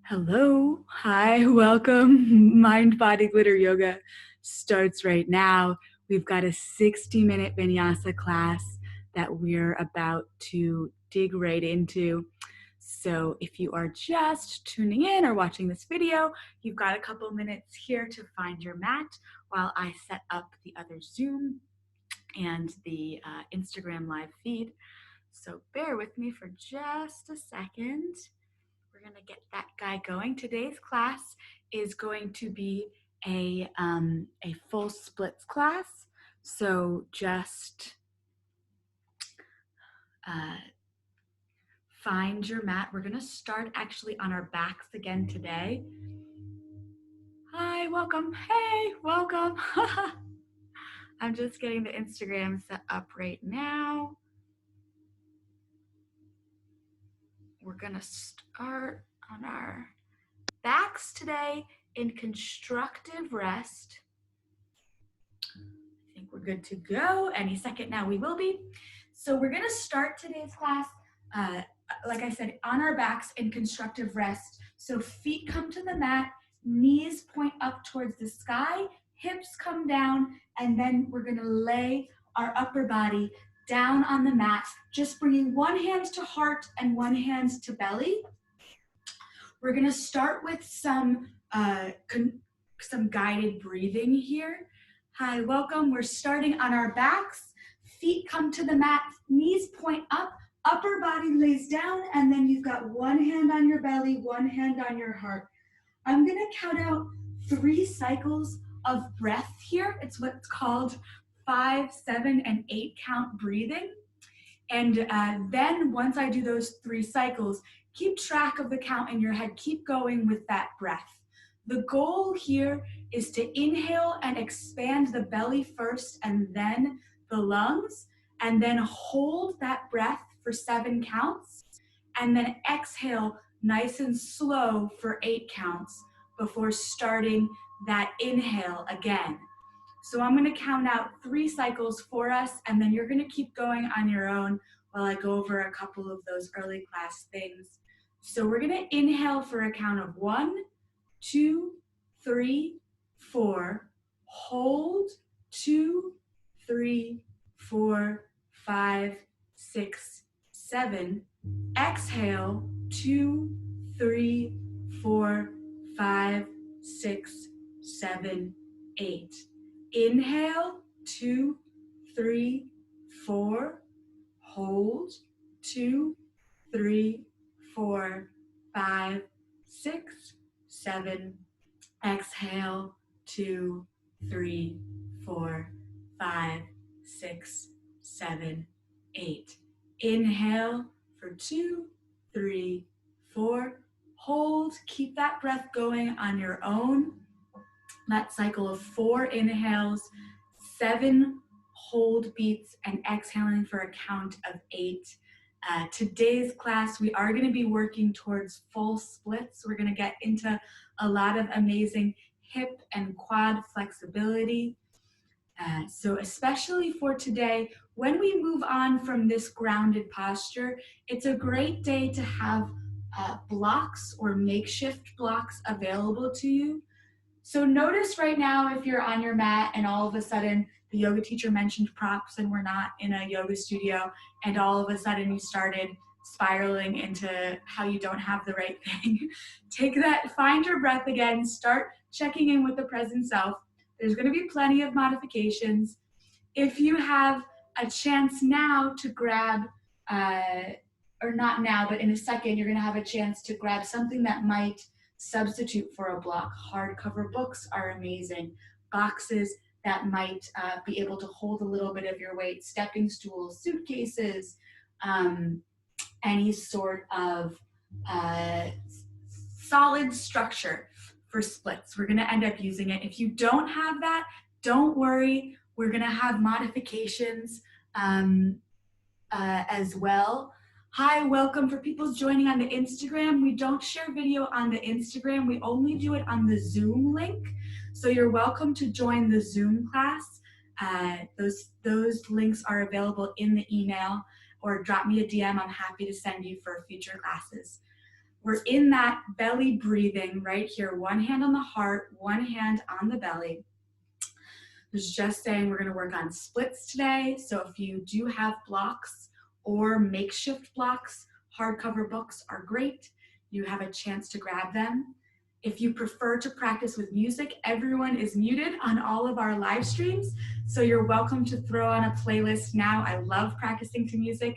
Hello, hi, welcome. Mind Body Glitter Yoga starts right now. We've got a 60-minute vinyasa class that we're about to dig right into. So if you are just tuning in or watching this video, you've got a couple minutes here to find your mat while I set up the other Zoom and the Instagram live feed. So bear with me for just a second. We're gonna get that guy going. Today's class is going to be a full splits class. So just find your mat. We're gonna start actually on our backs again today. Hi, welcome. Hey, welcome. I'm just getting the Instagram set up right now. We're gonna start on our backs today in constructive rest. I think we're good to go. Any second now we will be. So we're gonna start today's class, like I said, on our backs in constructive rest. So feet come to the mat, knees point up towards the sky, hips come down, and then we're gonna lay our upper body down on the mat, just bringing one hand to heart and one hand to belly. We're gonna start with some guided breathing here. Hi, welcome. We're starting on our backs. Feet come to the mat, knees point up, upper body lays down, and then you've got one hand on your belly, one hand on your heart. I'm gonna count out 3 cycles of breath here. It's what's called 5, 7, and 8 count breathing. And then once I do those 3 cycles, keep track of the count in your head. Keep going with that breath. The goal here is to inhale and expand the belly first and then the lungs, and then hold that breath for 7 counts, and then exhale nice and slow for 8 counts before starting that inhale again. So I'm gonna count out 3 cycles for us, and then you're gonna keep going on your own while I go over a couple of those early class things. So we're gonna inhale for a count of 1, 2, 3, 4, hold, 2, 3, 4, 5, 6, 7, exhale, 2, 3, 4, 5, 6, 7, 8. Inhale, 2, 3, 4, hold, 2, 3, 4, 5, 6, 7, exhale, 2, 3, 4, 5, 6, 7, 8. Inhale for 2, 3, 4, hold, keep that breath going on your own. That cycle of 4 inhales, 7 hold beats, and exhaling for a count of 8. Today's class, we are going to be working towards full splits. We're going to get into a lot of amazing hip and quad flexibility. So especially for today, when we move on from this grounded posture, it's a great day to have blocks or makeshift blocks available to you. So notice right now if you're on your mat and all of a sudden the yoga teacher mentioned props and we're not in a yoga studio, and all of a sudden you started spiraling into how you don't have the right thing. Take that, find your breath again, start checking in with the present self. There's gonna be plenty of modifications. If you have a chance now to grab, or not now, but in a second, you're gonna have a chance to grab something that might substitute for a block. Hardcover books are amazing. Boxes that might be able to hold a little bit of your weight, stepping stools, suitcases, any sort of solid structure for splits. We're gonna end up using it. If you don't have that, don't worry. We're gonna have modifications as well. Hi, welcome for people joining on the Instagram. We don't share video on the Instagram. We only do it on the Zoom link. So you're welcome to join the Zoom class. Those links are available in the email, or drop me a DM. I'm happy to send you for future classes. We're in that belly breathing right here. One hand on the heart, one hand on the belly. I was just saying we're going to work on splits today. So if you do have blocks or makeshift blocks, hardcover books are great. You have a chance to grab them. If you prefer to practice with music, everyone is muted on all of our live streams. So you're welcome to throw on a playlist now. I love practicing to music,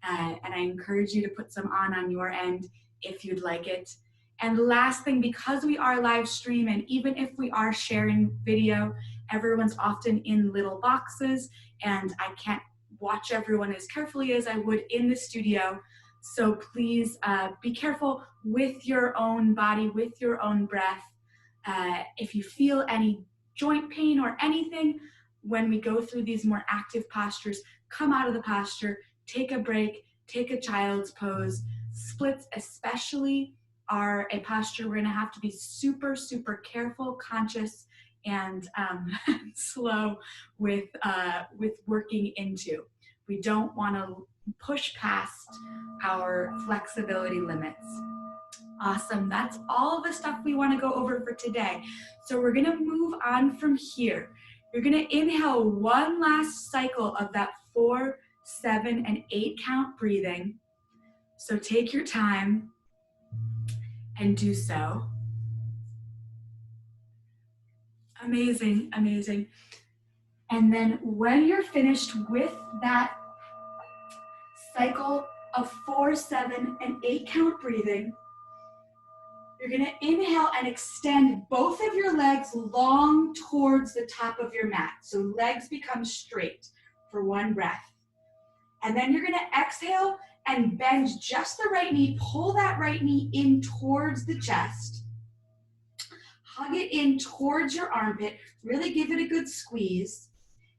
and I encourage you to put some on your end if you'd like it. And last thing, because we are live stream, and even if we are sharing video, everyone's often in little boxes, and I can't watch everyone as carefully as I would in the studio. So please be careful with your own body, with your own breath. If you feel any joint pain or anything, when we go through these more active postures, come out of the posture, take a break, take a child's pose. Splits especially are a posture we're gonna have to be super, super careful, conscious, and slow with working into. We don't wanna push past our flexibility limits. Awesome, that's all the stuff we want to go over for today. So we're gonna move on from here. You're gonna inhale one last cycle of that 4, 7, and 8 count breathing. So take your time and do so. Amazing, amazing. And then when you're finished with that cycle of 4, 7, and 8 count breathing, you're gonna inhale and extend both of your legs long towards the top of your mat. So legs become straight for one breath. And then you're gonna exhale and bend just the right knee, pull that right knee in towards the chest. Hug it in towards your armpit, really give it a good squeeze.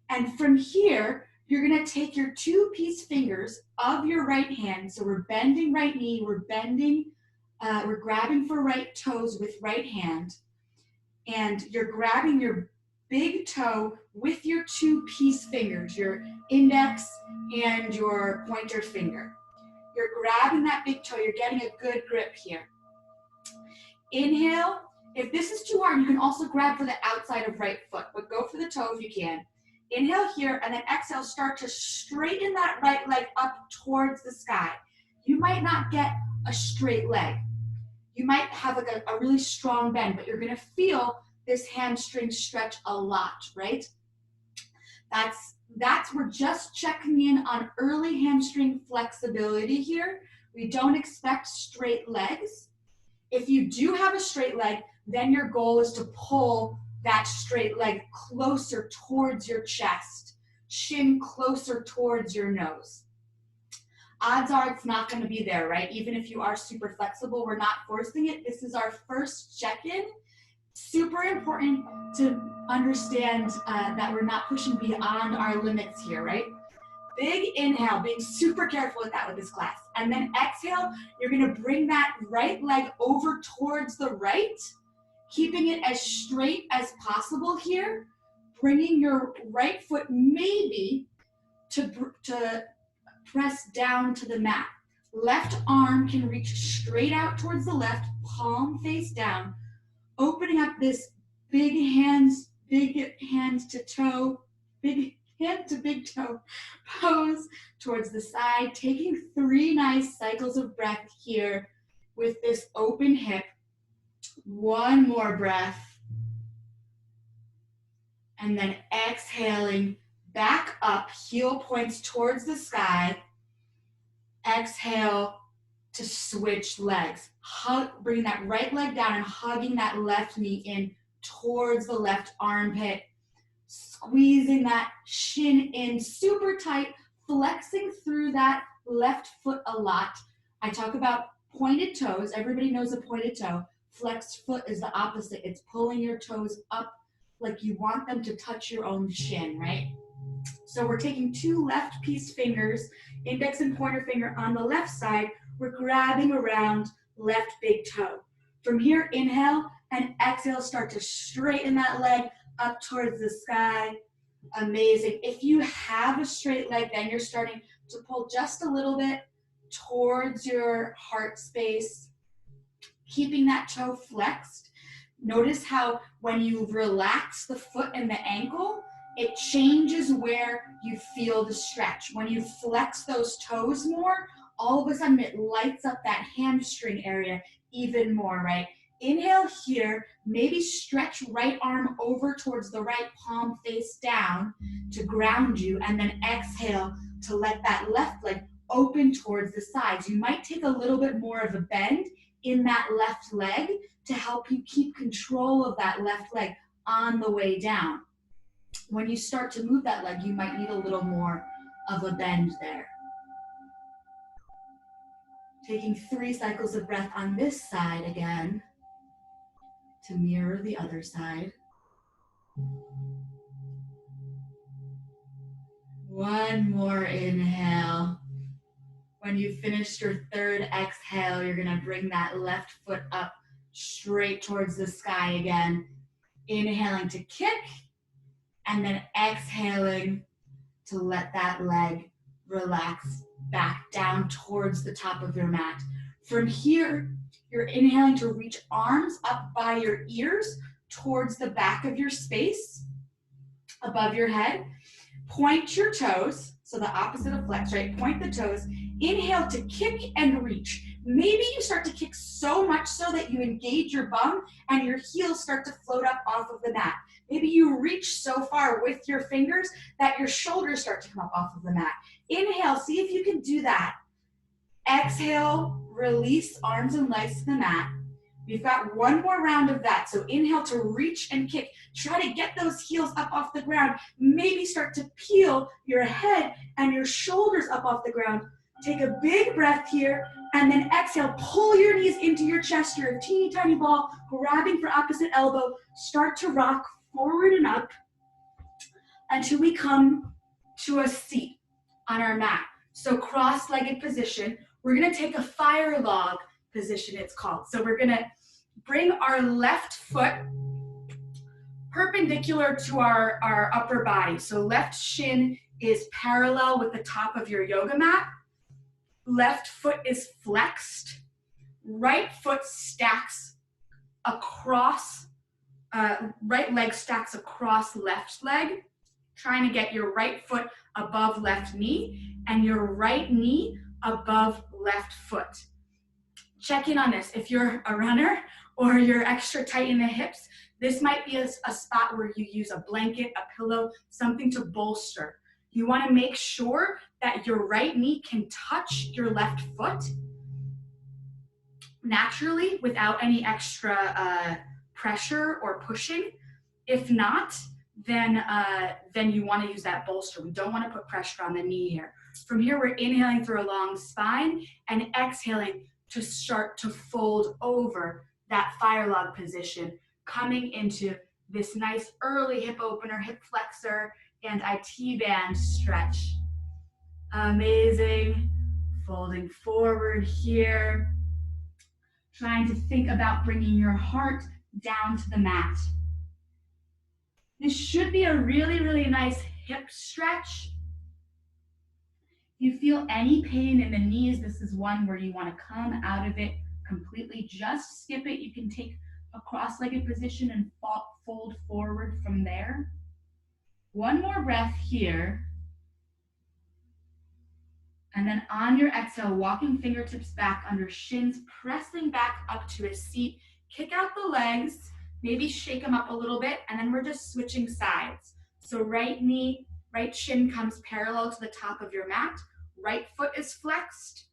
And from here, you're gonna take your 2-piece fingers of your right hand. So we're bending right knee, we're grabbing for right toes with right hand. And you're grabbing your big toe with your 2-piece fingers, your index and your pointer finger. You're grabbing that big toe, you're getting a good grip here. Inhale. If this is too hard, you can also grab for the outside of right foot, but go for the toe if you can. Inhale here, and then exhale, start to straighten that right leg up towards the sky. You might not get a straight leg. You might have like a really strong bend, but you're gonna feel this hamstring stretch a lot, right? We're just checking in on early hamstring flexibility here. We don't expect straight legs. If you do have a straight leg, then your goal is to pull that straight leg closer towards your chest, shin closer towards your nose. Odds are it's not going to be there, right? Even if you are super flexible, we're not forcing it. This is our first check-in. Super important to understand that we're not pushing beyond our limits here, right? Big inhale, being super careful with that with this class. And then exhale, you're going to bring that right leg over towards the right, keeping it as straight as possible here, bringing your right foot maybe to press down to the mat. Left arm can reach straight out towards the left, palm face down, opening up this big hand to toe, big hand to big toe pose towards the side, taking 3 nice cycles of breath here with this open hip. One more breath. And then exhaling back up, heel points towards the sky. Exhale to switch legs. Bring that right leg down and hugging that left knee in towards the left armpit. Squeezing that shin in super tight, flexing through that left foot a lot. I talk about pointed toes. Everybody knows a pointed toe. Flexed foot is the opposite. It's pulling your toes up like you want them to touch your own shin, right? So we're taking 2 left piece fingers, index and pointer finger on the left side. We're grabbing around left big toe. From here, inhale and exhale, start to straighten that leg up towards the sky. Amazing. If you have a straight leg, then you're starting to pull just a little bit towards your heart space. keeping that toe flexed. Notice how when you relax the foot and the ankle, it changes where you feel the stretch. When you flex those toes more, all of a sudden it lights up that hamstring area even more, right? Inhale here, maybe stretch right arm over towards the right palm face down to ground you, and then exhale to let that left leg open towards the sides. You might take a little bit more of a bend in that left leg to help you keep control of that left leg on the way down. When you start to move that leg, you might need a little more of a bend there. Taking 3 cycles of breath on this side again to mirror the other side. One more inhale. When you finished your 3rd exhale, you're gonna bring that left foot up straight towards the sky again. Inhaling to kick, and then exhaling to let that leg relax back down towards the top of your mat. From here, you're inhaling to reach arms up by your ears towards the back of your space, above your head. Point your toes, so the opposite of flex, right? Point the toes. Inhale to kick and reach. Maybe you start to kick so much so that you engage your bum and your heels start to float up off of the mat. Maybe you reach so far with your fingers that your shoulders start to come up off of the mat. Inhale, see if you can do that. Exhale, release arms and legs to the mat. We've got one more round of that. So inhale to reach and kick. Try to get those heels up off the ground. Maybe start to peel your head and your shoulders up off the ground. Take a big breath here, and then exhale. Pull your knees into your chest. You're a teeny tiny ball, grabbing for opposite elbow. Start to rock forward and up until we come to a seat on our mat. So cross-legged position. We're gonna take a fire log position, it's called. So we're gonna bring our left foot perpendicular to our upper body. So left shin is parallel with the top of your yoga mat. Left foot is flexed. Right foot stacks across, right leg stacks across left leg, trying to get your right foot above left knee and your right knee above left foot. Check in on this. If you're a runner or you're extra tight in the hips, this might be a spot where you use a blanket, a pillow, something to bolster. You want to make sure that your right knee can touch your left foot naturally without any extra pressure or pushing. If not, then you want to use that bolster. We don't want to put pressure on the knee here. From here, we're inhaling through a long spine and exhaling to start to fold over that fire log position, coming into this nice early hip opener, hip flexor, and IT band stretch. Amazing. Folding forward here. Trying to think about bringing your heart down to the mat. This should be a really, really nice hip stretch. If you feel any pain in the knees, this is one where you want to come out of it completely. Just skip it. You can take a cross-legged position and fold forward from there. One more breath here. And then on your exhale, walking fingertips back under shins, pressing back up to a seat. Kick out the legs, maybe shake them up a little bit, and then we're just switching sides. So right knee, right shin comes parallel to the top of your mat. Right foot is flexed.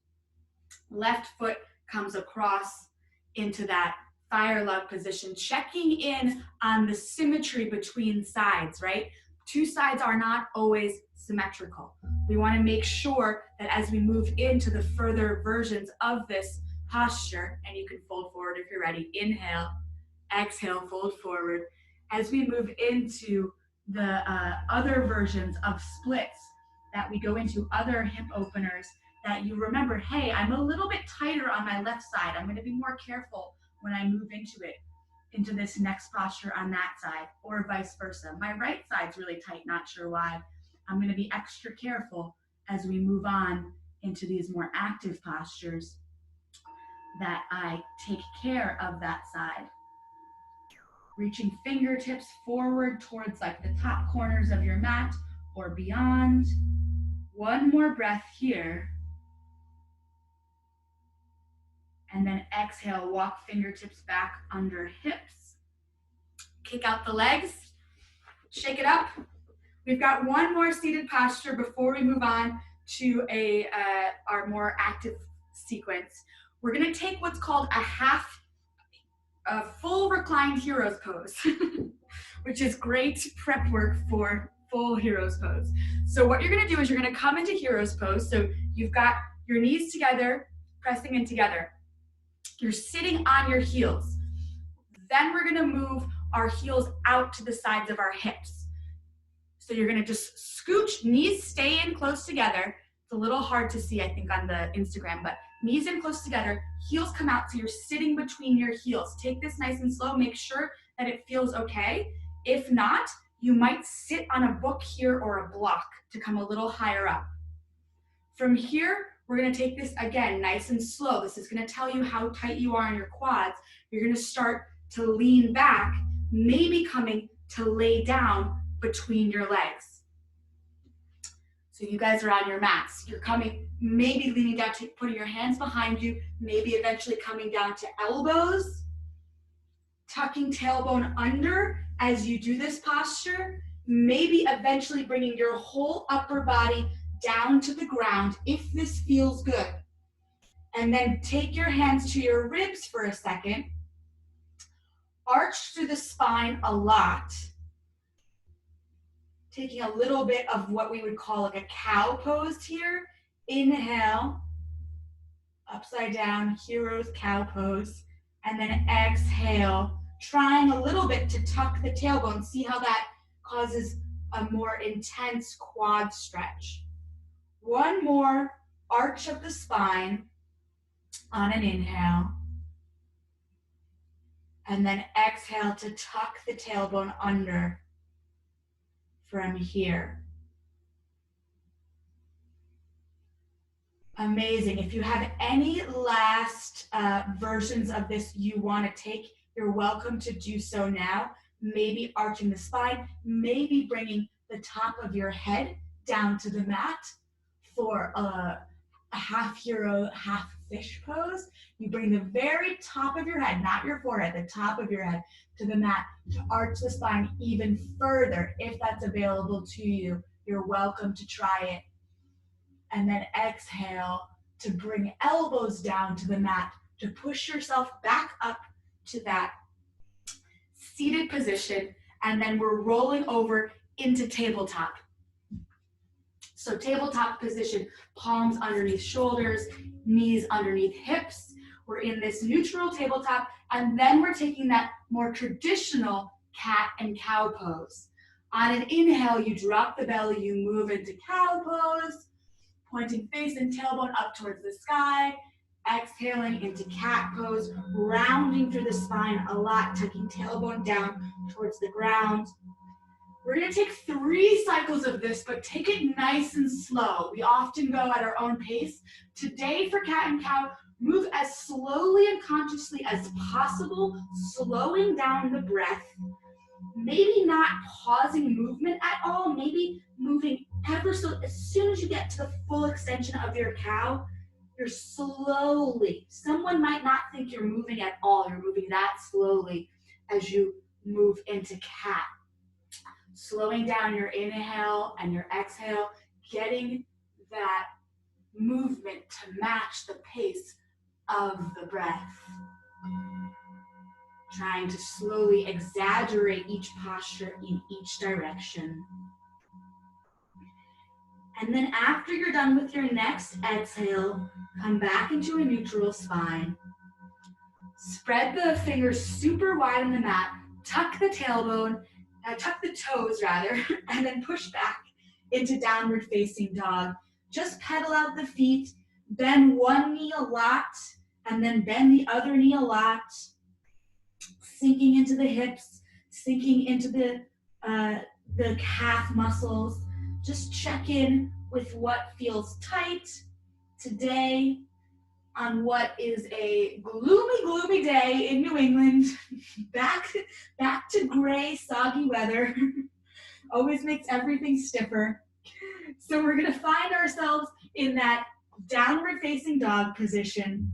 Left foot comes across into that fire log position, checking in on the symmetry between sides, right? Two sides are not always symmetrical. We want to make sure that as we move into the further versions of this posture, and you can fold forward if you're ready, inhale, exhale, fold forward. As we move into the other versions of splits, that we go into other hip openers, that you remember, hey, I'm a little bit tighter on my left side. I'm going to be more careful when I move into it, into this next posture on that side, or vice versa. My right side's really tight, not sure why. I'm going to be extra careful as we move on into these more active postures. that I take care of that side. Reaching fingertips forward towards like the top corners of your mat or beyond. One more breath here. And then exhale, walk fingertips back under hips. Kick out the legs, shake it up. We've got one more seated posture before we move on to our more active sequence. We're gonna take what's called a full reclined hero's pose, which is great prep work for full hero's pose. So what you're gonna do is you're gonna come into hero's pose. So you've got your knees together, pressing in together. You're sitting on your heels. Then we're gonna move our heels out to the sides of our hips. So you're gonna just scooch, knees stay in close together. It's a little hard to see, I think, on the Instagram, but knees in close together, heels come out, so you're sitting between your heels. Take this nice and slow, make sure that it feels okay. If not, you might sit on a book here or a block to come a little higher up. From here, we're gonna take this again, nice and slow. This is gonna tell you how tight you are in your quads. You're gonna start to lean back, maybe coming to lay down between your legs. So you guys are on your mats. You're coming, maybe leaning down, putting your hands behind you, maybe eventually coming down to elbows, tucking tailbone under as you do this posture, maybe eventually bringing your whole upper body down to the ground if this feels good. And then take your hands to your ribs for a second. Arch through the spine a lot. Taking a little bit of what we would call like a cow pose here. Inhale, upside down, hero's cow pose. And then exhale, trying a little bit to tuck the tailbone. See how that causes a more intense quad stretch. One more arch of the spine on an inhale. And then exhale to tuck the tailbone under from here. Amazing. If you have any last versions of this you want to take, you're welcome to do so now. Maybe arching the spine, maybe bringing the top of your head down to the mat for a half hero, half fish pose. You bring the very top of your head, not your forehead, the top of your head to the mat to arch the spine even further. If that's available to you, you're welcome to try it. And then exhale to bring elbows down to the mat to push yourself back up to that seated position. And then we're rolling over into tabletop. So tabletop position, palms underneath shoulders, knees underneath hips. We're in this neutral tabletop, and then we're taking that more traditional cat and cow pose. On an inhale, you drop the belly, you move into cow pose, pointing face and tailbone up towards the sky. Exhaling into cat pose, rounding through the spine a lot, tucking tailbone down towards the ground. We're gonna take 3 cycles of this, but take it nice and slow. We often go at our own pace. Today for cat and cow, move as slowly and consciously as possible, slowing down the breath. Maybe not pausing movement at all, maybe moving ever so, as soon as you get to the full extension of your cow, you're slowly, someone might not think you're moving at all, you're moving that slowly as you move into cat. Slowing down your inhale and your exhale, getting that movement to match the pace of the breath. Trying to slowly exaggerate each posture in each direction. And then after you're done with your next exhale, come back into a neutral spine. Spread the fingers super wide on the mat, tuck the tailbone, tuck the toes rather, and then push back into downward facing dog. Just pedal out the feet, bend one knee a lot, and then bend the other knee a lot. Sinking into the hips, sinking into the calf muscles. Just check in with what feels tight today. on what is a gloomy, gloomy day in New England. Back to gray, soggy weather. Always makes everything stiffer. So we're gonna find ourselves in that downward facing dog position.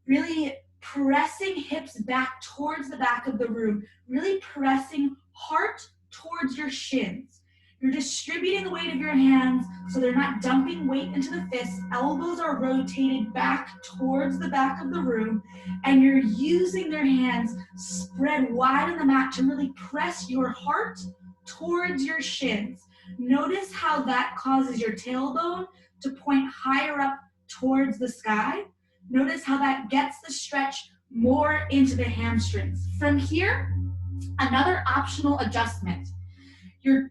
Really pressing hips back towards the back of the room. Really pressing heart towards your shins. You're distributing the weight of your hands so they're not dumping weight into the fists. Elbows are rotated back towards the back of the room, and you're using their hands spread wide on the mat to really press your heart towards your shins. Notice how that causes your tailbone to point higher up towards the sky. Notice how that gets the stretch more into the hamstrings. From here, another optional adjustment. You're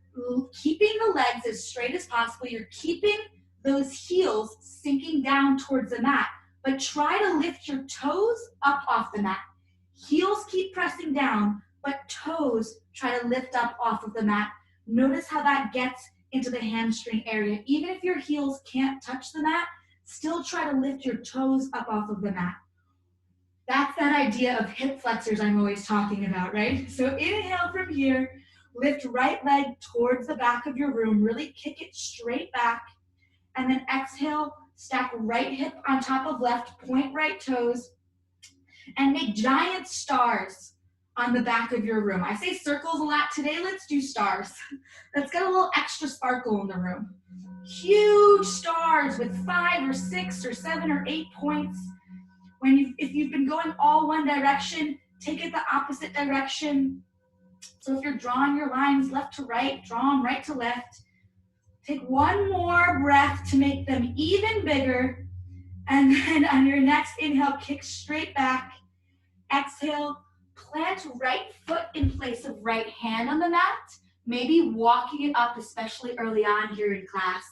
keeping the legs as straight as possible. You're keeping those heels sinking down towards the mat, but try to lift your toes up off the mat. Heels keep pressing down, but toes try to lift up off of the mat. Notice how that gets into the hamstring area. Even if your heels can't touch the mat, still try to lift your toes up off of the mat. That's that idea of hip flexors I'm always talking about, right? So inhale from here, lift right leg towards the back of your room, really kick it straight back, and then exhale, stack right hip on top of left, point right toes, and make giant stars on the back of your room. I say circles a lot. Today, let's do stars. Let's get a little extra sparkle in the room. Huge stars with 5 or 6 or 7 or 8 points. If you've been going all one direction, take it the opposite direction. So if you're drawing your lines left to right, draw them right to left. Take one more breath to make them even bigger. And then on your next inhale, kick straight back. Exhale, plant right foot in place of right hand on the mat. Maybe walking it up, especially early on here in class.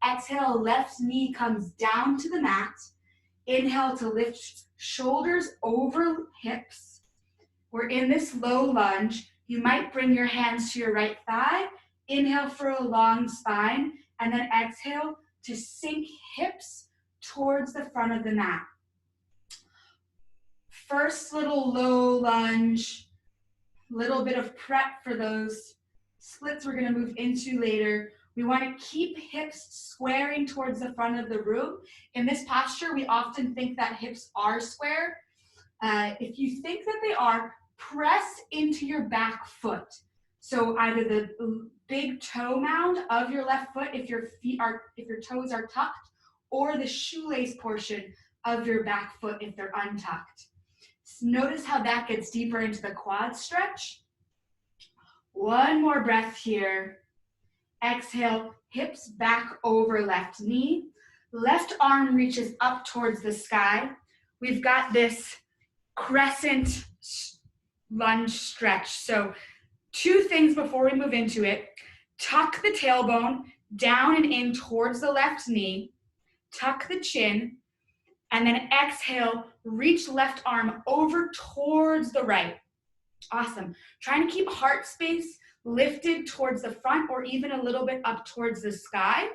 Exhale, left knee comes down to the mat. Inhale to lift shoulders over hips. We're in this low lunge. You might bring your hands to your right thigh. Inhale for a long spine, and then exhale to sink hips towards the front of the mat. First little low lunge, little bit of prep for those splits we're gonna move into later. We wanna keep hips squaring towards the front of the room. In this posture, we often think that hips are square. If you think that they are, press into your back foot. So either the big toe mound of your left foot, if your toes are tucked, or the shoelace portion of your back foot if they're untucked. Notice how that gets deeper into the quad stretch. One more breath here. Exhale, hips back over left knee. Left arm reaches up towards the sky. We've got this crescent lunge stretch. So 2 things before we move into it. Tuck the tailbone down and in towards the left knee. Tuck the chin. And then exhale, reach left arm over towards the right. Awesome. Trying to keep heart space lifted towards the front or even a little bit up towards the sky.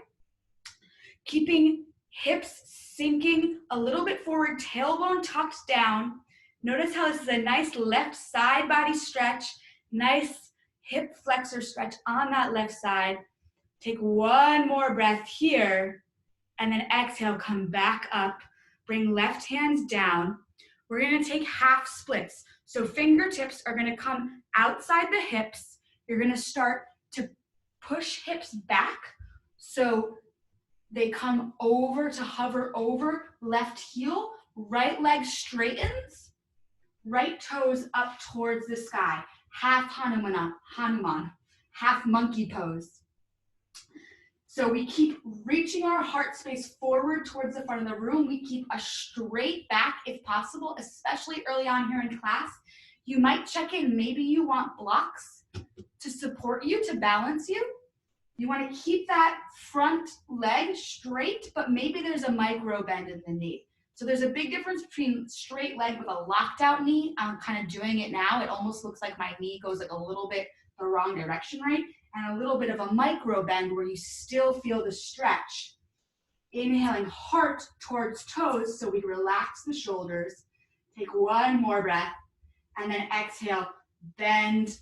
Keeping hips sinking a little bit forward, tailbone tucked down. Notice how this is a nice left side body stretch, nice hip flexor stretch on that left side. Take one more breath here, and then exhale, come back up. Bring left hands down. We're gonna take half splits. So fingertips are gonna come outside the hips. You're gonna start to push hips back so they come over to hover over left heel. Right leg straightens, right toes up towards the sky. Half Hanuman, half monkey pose. So we keep reaching our heart space forward towards the front of the room. We keep a straight back if possible, especially early on here in class. You might check in, maybe you want blocks to support you, to balance you. You want to keep that front leg straight, but maybe there's a micro bend in the knee. So there's a big difference between straight leg with a locked out knee. I'm kind of doing it now. It almost looks like my knee goes like a little bit the wrong direction, right? And a little bit of a micro bend where you still feel the stretch. Inhaling heart towards toes so we relax the shoulders. Take one more breath. And then exhale, bend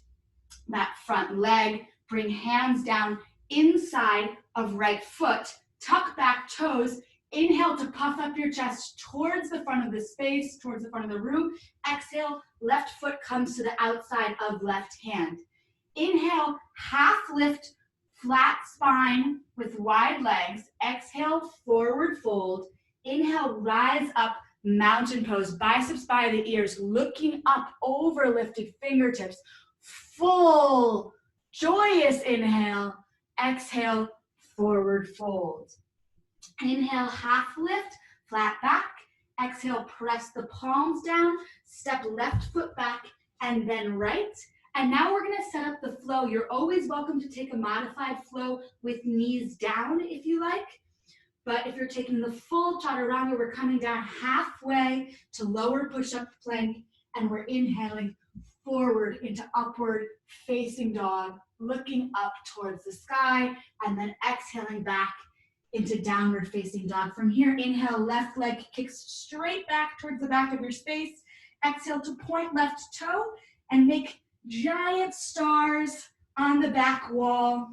that front leg. Bring hands down inside of right foot. Tuck back toes. Inhale to puff up your chest towards the front of the space, towards the front of the room. Exhale, left foot comes to the outside of left hand. Inhale, half lift, flat spine with wide legs. Exhale, forward fold. Inhale, rise up, mountain pose, biceps by the ears, looking up over lifted fingertips. Full, joyous inhale. Exhale, forward fold. Inhale, half lift, flat back. Exhale, press the palms down, step left foot back, and then right. And now we're gonna set up the flow. You're always welcome to take a modified flow with knees down if you like. But if you're taking the full chaturanga, we're coming down halfway to lower push-up plank, and we're inhaling forward into upward facing dog, looking up towards the sky, and then exhaling back into downward facing dog. From here, inhale, left leg kicks straight back towards the back of your space. Exhale to point left toe and make giant stars on the back wall.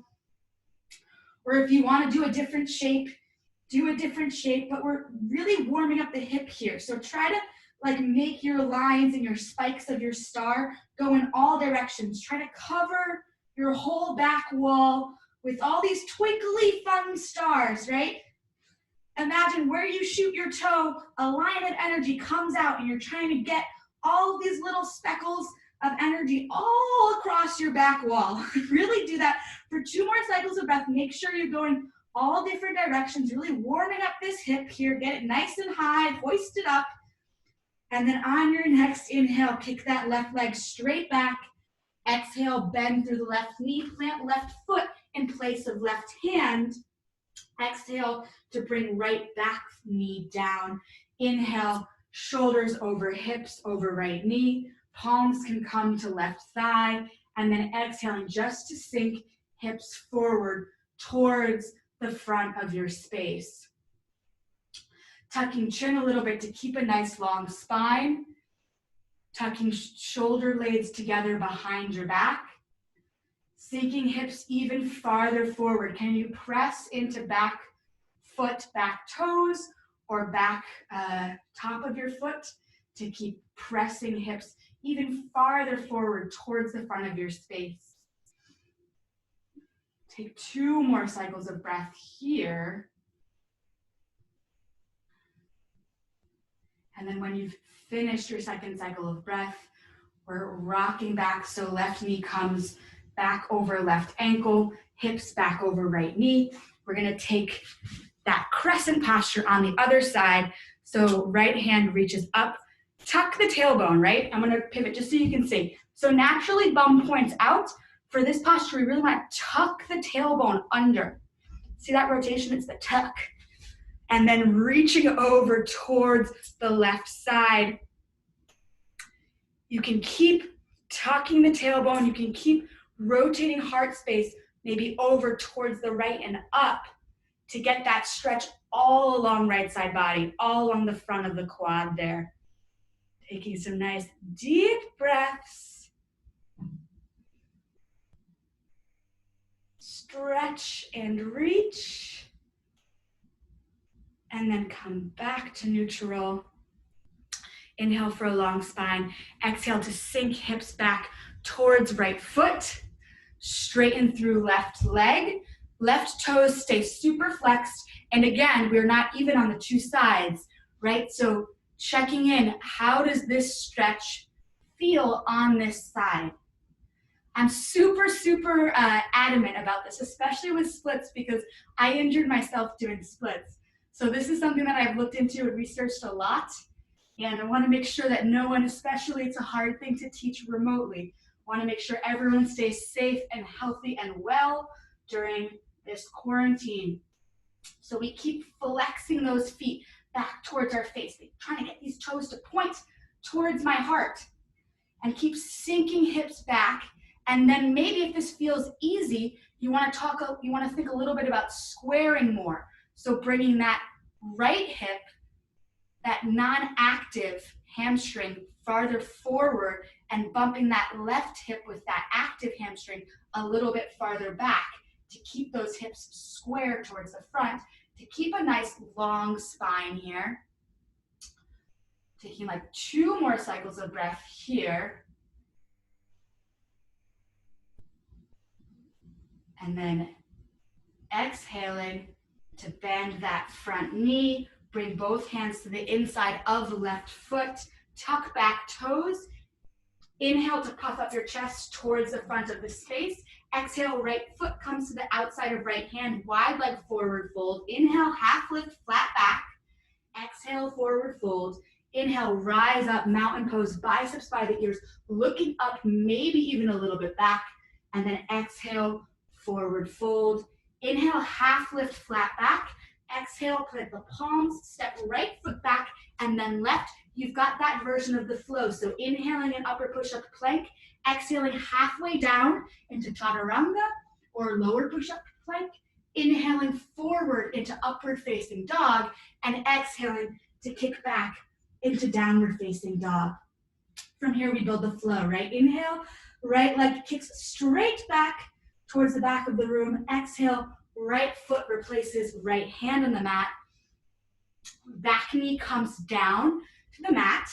Or if you want to do a different shape, do a different shape, but we're really warming up the hip here. So try to make your lines and your spikes of your star go in all directions. Try to cover your whole back wall with all these twinkly fun stars, right? Imagine where you shoot your toe, a line of energy comes out and you're trying to get all of these little speckles of energy all across your back wall. Really do that for 2 more cycles of breath. Make sure you're going all different directions, really warming up this hip here. Get it nice and high, hoist it up. And then on your next inhale, kick that left leg straight back. Exhale, bend through the left knee, plant left foot in place of left hand. Exhale to bring right back knee down. Inhale, shoulders over hips, over right knee. Palms can come to left thigh. And then exhaling just to sink hips forward towards the front of your space. Tucking chin a little bit to keep a nice long spine. Tucking shoulder blades together behind your back. Sinking hips even farther forward. Can you press into back foot, back toes, or back top of your foot to keep pressing hips even farther forward towards the front of your space. Take 2 more cycles of breath here. And then when you've finished your second cycle of breath, we're rocking back so left knee comes back over left ankle, hips back over right knee. We're gonna take that crescent posture on the other side. So right hand reaches up, tuck the tailbone, right? I'm gonna pivot just so you can see. So naturally bum points out. For this posture, we really wanna tuck the tailbone under. See that rotation? It's the tuck. And then reaching over towards the left side. You can keep tucking the tailbone. You can keep rotating heart space, maybe over towards the right and up to get that stretch all along right side body, all along the front of the quad there. Taking some nice deep breaths. Stretch and reach. And then come back to neutral. Inhale for a long spine. Exhale to sink hips back towards right foot. Straighten through left leg. Left toes stay super flexed. And again, we're not even on the 2 sides, right? So checking in, how does this stretch feel on this side? I'm super adamant about this, especially with splits, because I injured myself doing splits. So this is something that I've looked into and researched a lot. And I want to make sure that no one, especially it's a hard thing to teach remotely, I want to make sure everyone stays safe and healthy and well during this quarantine. So we keep flexing those feet back towards our face, trying to get these toes to point towards my heart, and keep sinking hips back. And then maybe if this feels easy, you want to think a little bit about squaring more. So bringing that right hip, that non-active hamstring farther forward and bumping that left hip with that active hamstring a little bit farther back to keep those hips square towards the front, to keep a nice long spine here. Taking like 2 more cycles of breath here. And then exhaling to bend that front knee, bring both hands to the inside of the left foot, tuck back toes. Inhale to puff up your chest towards the front of the space. Exhale, right foot comes to the outside of right hand, wide leg forward fold. Inhale, half lift, flat back. Exhale, forward fold. Inhale, rise up, mountain pose, biceps by the ears, looking up, maybe even a little bit back. And then exhale, forward fold. Inhale, half lift, flat back. Exhale, plant the palms, step right foot back, and then left. You've got that version of the flow. So inhaling an upper push-up plank, exhaling halfway down into chaturanga or lower push-up plank, inhaling forward into upward facing dog, and exhaling to kick back into downward facing dog. From here, we build the flow, right? Inhale, right leg kicks straight back towards the back of the room. Exhale, right foot replaces right hand on the mat. Back knee comes down to the mat.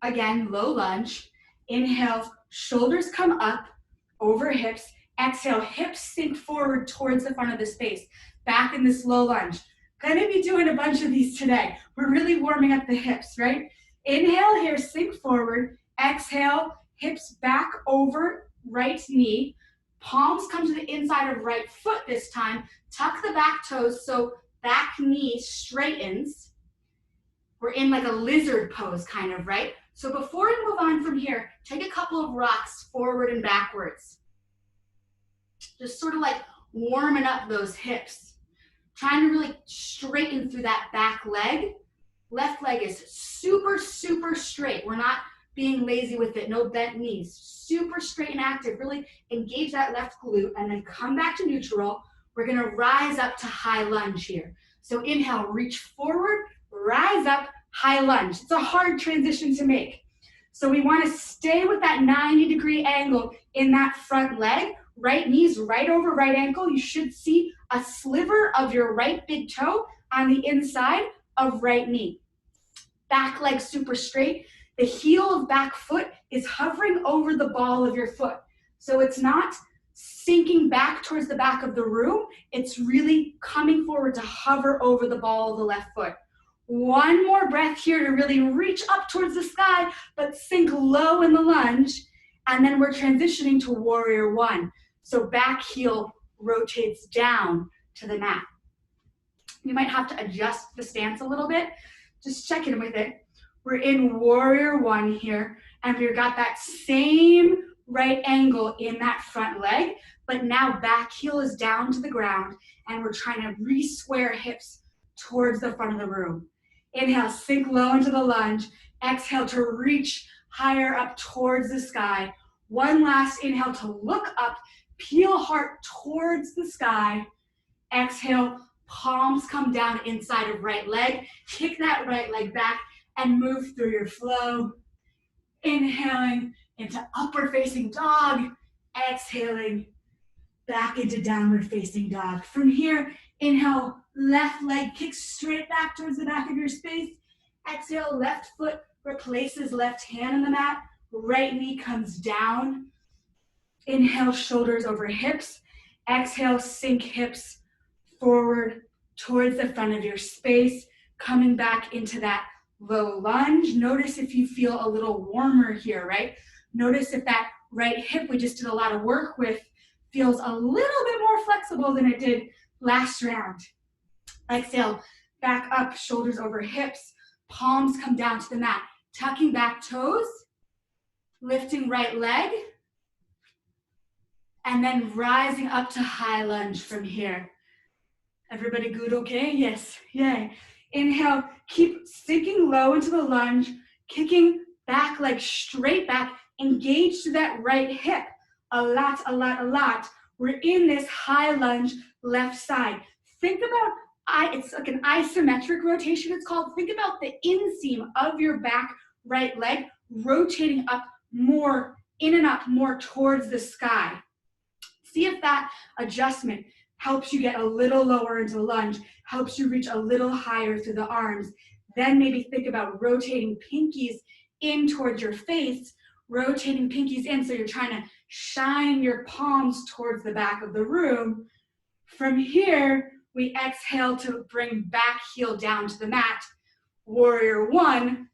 Again, low lunge. Inhale, shoulders come up over hips. Exhale, hips sink forward towards the front of the space. Back in this low lunge. Gonna be doing a bunch of these today. We're really warming up the hips, right? Inhale here, sink forward. Exhale, hips back over right knee. Palms come to the inside of right foot this time. Tuck the back toes so back knee straightens. We're in like a lizard pose kind of, right? So before we move on from here, take a couple of rocks forward and backwards. Just sort of like warming up those hips. Trying to really straighten through that back leg. Left leg is super, super straight. We're not being lazy with it, no bent knees. Super straight and active. Really engage that left glute and then come back to neutral. We're gonna rise up to high lunge here. So inhale, reach forward, rise up, high lunge. It's a hard transition to make. So we wanna stay with that 90-degree angle in that front leg. Right knee's right over right ankle. You should see a sliver of your right big toe on the inside of right knee. Back leg super straight. The heel of back foot is hovering over the ball of your foot. So it's not sinking back towards the back of the room. It's really coming forward to hover over the ball of the left foot. One more breath here to really reach up towards the sky, but sink low in the lunge. And then we're transitioning to warrior one. So back heel rotates down to the mat. You might have to adjust the stance a little bit. Just check in with it. We're in warrior one here, and we've got that same right angle in that front leg, but now back heel is down to the ground, and we're trying to re-square hips towards the front of the room. Inhale, sink low into the lunge. Exhale to reach higher up towards the sky. One last inhale to look up, peel heart towards the sky. Exhale, palms come down inside of right leg. Kick that right leg back and move through your flow. Inhaling into upward facing dog. Exhaling back into downward facing dog. From here, inhale, left leg kicks straight back towards the back of your space. Exhale, left foot replaces left hand on the mat. Right knee comes down. Inhale, shoulders over hips. Exhale, sink hips forward towards the front of your space, coming back into that low lunge. Notice if you feel a little warmer here, right? Notice if that right hip we just did a lot of work with feels a little bit more flexible than it did last round. Exhale, back up, shoulders over hips, palms come down to the mat, tucking back toes, lifting right leg, and then rising up to high lunge from here. Everybody good, okay? Yes, yay. Inhale, keep sinking low into the lunge, kicking back leg straight back, engage to that right hip. A lot, a lot, a lot. We're in this high lunge left side. Think about it's like an isometric rotation, it's called. Think about the inseam of your back right leg rotating up more, in and up more towards the sky. See if that adjustment helps you get a little lower into the lunge, helps you reach a little higher through the arms. Then maybe think about rotating pinkies in towards your face, rotating pinkies in so you're trying to shine your palms towards the back of the room. From here, we exhale to bring back heel down to the mat. Warrior one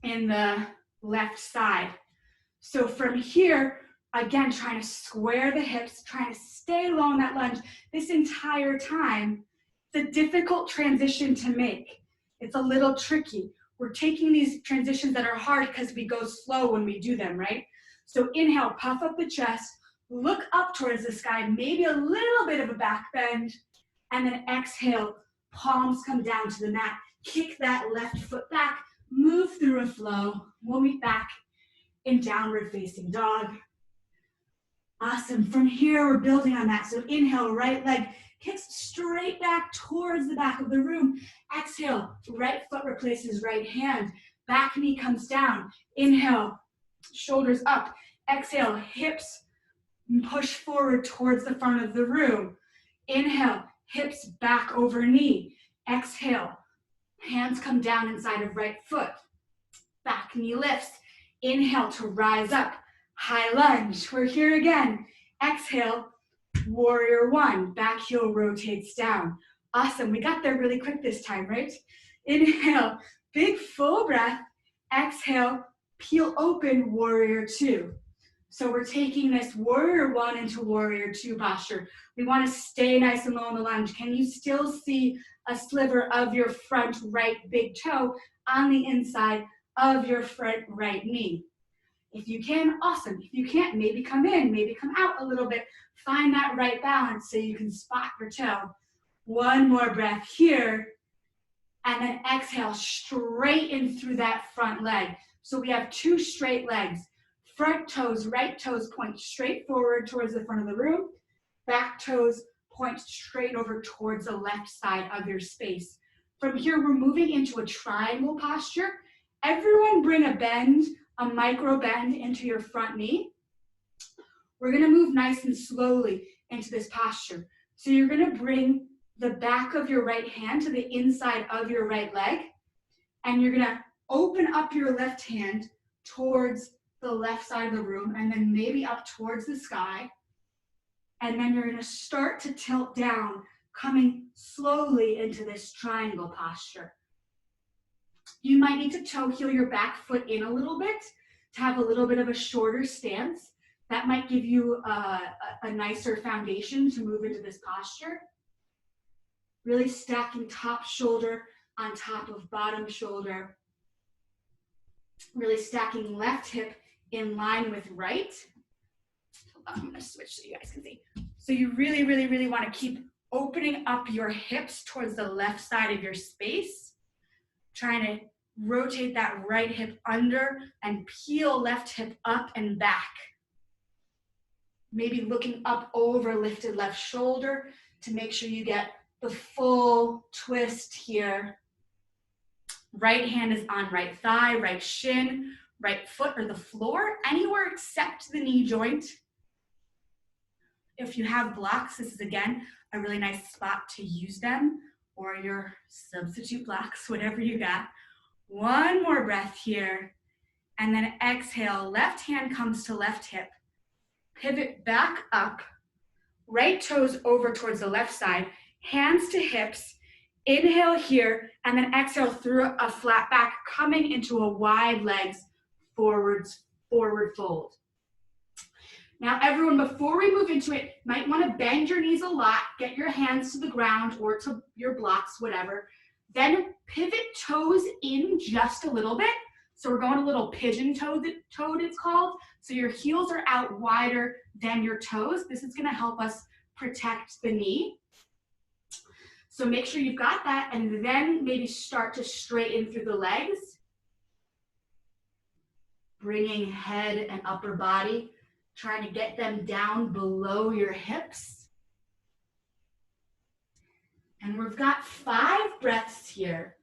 in the left side. So from here, again, trying to square the hips, trying to stay low in that lunge this entire time. It's a difficult transition to make. It's a little tricky. We're taking these transitions that are hard because we go slow when we do them, right? So inhale, puff up the chest, look up towards the sky, maybe a little bit of a back bend, and then exhale, palms come down to the mat. Kick that left foot back, move through a flow. We'll meet back in downward facing dog. Awesome. From here, we're building on that. So inhale, right leg kicks straight back towards the back of the room. Exhale, right foot replaces right hand. Back knee comes down. Inhale, shoulders up. Exhale, hips push forward towards the front of the room. Inhale, hips back over knee. Exhale, hands come down inside of right foot. Back knee lifts. Inhale to rise up. High lunge. We're here again. Exhale, warrior one. Back heel rotates down. Awesome. We got there really quick this time, right? Inhale, big full breath. Exhale, peel open, warrior two. So we're taking this warrior one into warrior two posture. We want to stay nice and low in the lunge. Can you still see a sliver of your front right big toe on the inside of your front right knee? If you can, awesome. If you can't, maybe come in, maybe come out a little bit. Find that right balance so you can spot your toe. One more breath here. And then exhale, straighten through that front leg. So we have two straight legs. Front toes, right toes point straight forward towards the front of the room. Back toes point straight over towards the left side of your space. From here, we're moving into a triangle posture. Everyone bring a bend, a micro bend into your front knee. We're gonna move nice and slowly into this posture. So you're gonna bring the back of your right hand to the inside of your right leg, and you're gonna open up your left hand towards the left side of the room, and then maybe up towards the sky. And then you're gonna start to tilt down, coming slowly into this triangle posture. You might need to toe heel your back foot in a little bit to have a little bit of a shorter stance. That might give you a nicer foundation to move into this posture. Really stacking top shoulder on top of bottom shoulder. Really stacking left hip in line with right. Hold on, I'm gonna switch so you guys can see. So you really, really, really wanna keep opening up your hips towards the left side of your space. Trying to rotate that right hip under and peel left hip up and back. Maybe looking up over lifted left shoulder to make sure you get the full twist here. Right hand is on right thigh, right shin, right foot or the floor, anywhere except the knee joint. If you have blocks, this is again a really nice spot to use them, or your substitute blocks, whatever you got. One more breath here, and then exhale, left hand comes to left hip. Pivot back up, right toes over towards the left side, hands to hips. Inhale here, and then exhale through a flat back, coming into a wide legs forward fold. Now everyone, before we move into it, might want to bend your knees a lot, get your hands to the ground or to your blocks, whatever. Then pivot toes in just a little bit. So we're going a little pigeon toed it's called. So your heels are out wider than your toes. This is going to help us protect the knee. So make sure you've got that, and then maybe start to straighten through the legs. Bringing head and upper body, trying to get them down below your hips. And we've got 5 breaths here.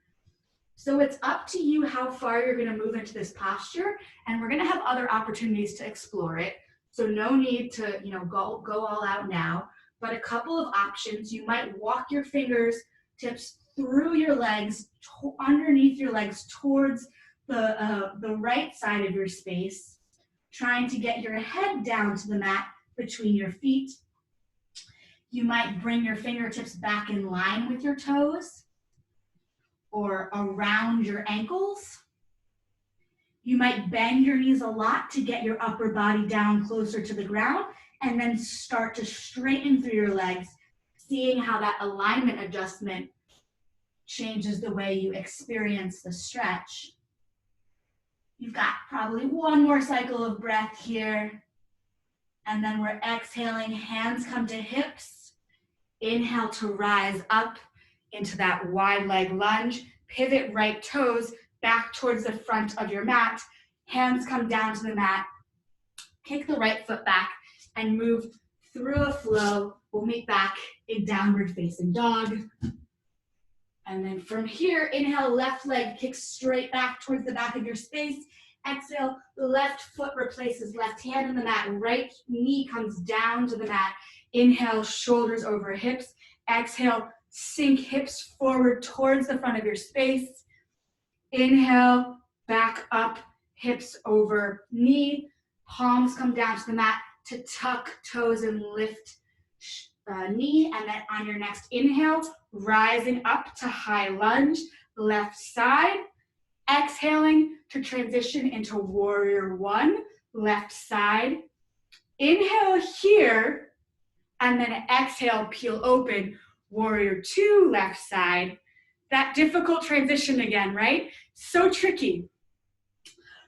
So it's up to you how far you're going to move into this posture, and we're going to have other opportunities to explore it. So no need to, go all out now, but a couple of options. You might walk your fingertips through your legs, underneath your legs towards the right side of your space, trying to get your head down to the mat between your feet. You might bring your fingertips back in line with your toes or around your ankles. You might bend your knees a lot to get your upper body down closer to the ground, and then start to straighten through your legs, seeing how that alignment adjustment changes the way you experience the stretch. You've got probably one more cycle of breath here. And then we're exhaling, hands come to hips. Inhale to rise up into that wide leg lunge. Pivot right toes back towards the front of your mat. Hands come down to the mat. Kick the right foot back and move through a flow. We'll meet back in downward facing dog. And then from here, inhale, left leg kicks straight back towards the back of your space. Exhale, left foot replaces left hand in the mat. Right knee comes down to the mat. Inhale, shoulders over hips. Exhale, sink hips forward towards the front of your space. Inhale, back up, hips over knee. Palms come down to the mat to tuck toes and lift knee. And then on your next inhale, rising up to high lunge, left side. Exhaling to transition into warrior one, left side. Inhale here, and then exhale, peel open, warrior two, left side. That difficult transition again, right? So tricky.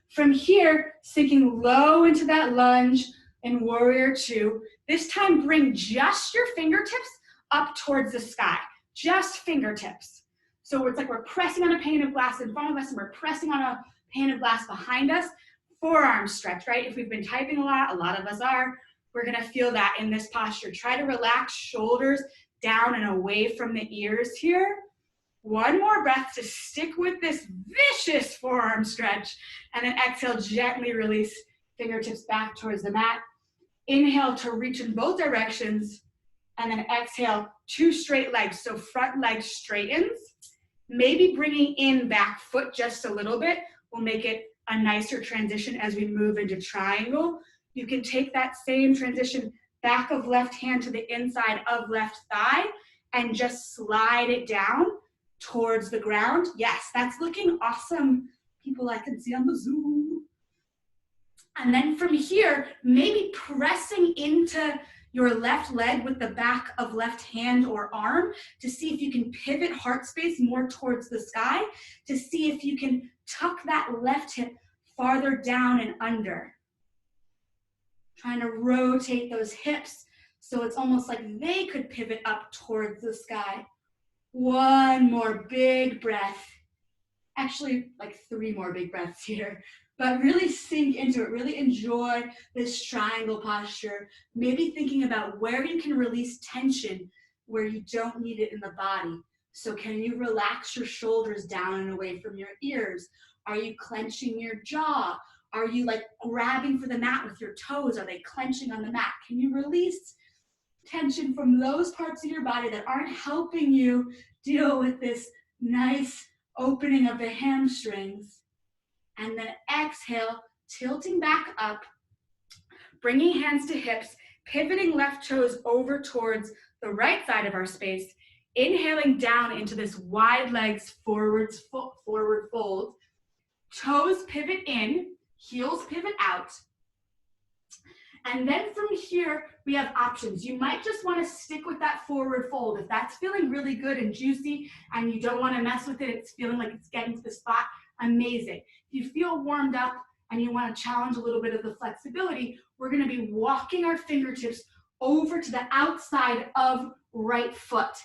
From here, sinking low into that lunge in warrior two. This time, bring just your fingertips up towards the sky, just fingertips. So it's like we're pressing on a pane of glass in front of us and we're pressing on a pane of glass behind us. Forearm stretch, right? If we've been typing a lot of us are, we're gonna feel that in this posture. Try to relax shoulders down and away from the ears here. One more breath to stick with this vicious forearm stretch, and then exhale, gently release fingertips back towards the mat. Inhale to reach in both directions, and then exhale, 2 straight legs. So front leg straightens. Maybe bringing in back foot just a little bit will make it a nicer transition as we move into triangle. You can take that same transition, back of left hand to the inside of left thigh, and just slide it down towards the ground. Yes, that's looking awesome. People I can see on the Zoom. And then from here, maybe pressing into your left leg with the back of left hand or arm to see if you can pivot heart space more towards the sky, to see if you can tuck that left hip farther down and under. Trying to rotate those hips so it's almost like they could pivot up towards the sky. One more big breath. Actually, like 3 more big breaths here. But really sink into it, really enjoy this triangle posture. Maybe thinking about where you can release tension where you don't need it in the body. So can you relax your shoulders down and away from your ears? Are you clenching your jaw? Are you like grabbing for the mat with your toes? Are they clenching on the mat? Can you release tension from those parts of your body that aren't helping you deal with this nice opening of the hamstrings? And then exhale, tilting back up, bringing hands to hips, pivoting left toes over towards the right side of our space, inhaling down into this wide legs forward fold. Toes pivot in, heels pivot out. And then from here, we have options. You might just want to stick with that forward fold. If that's feeling really good and juicy and you don't want to mess with it, it's feeling like it's getting to the spot, amazing. If you feel warmed up and you want to challenge a little bit of the flexibility, we're going to be walking our fingertips over to the outside of right foot.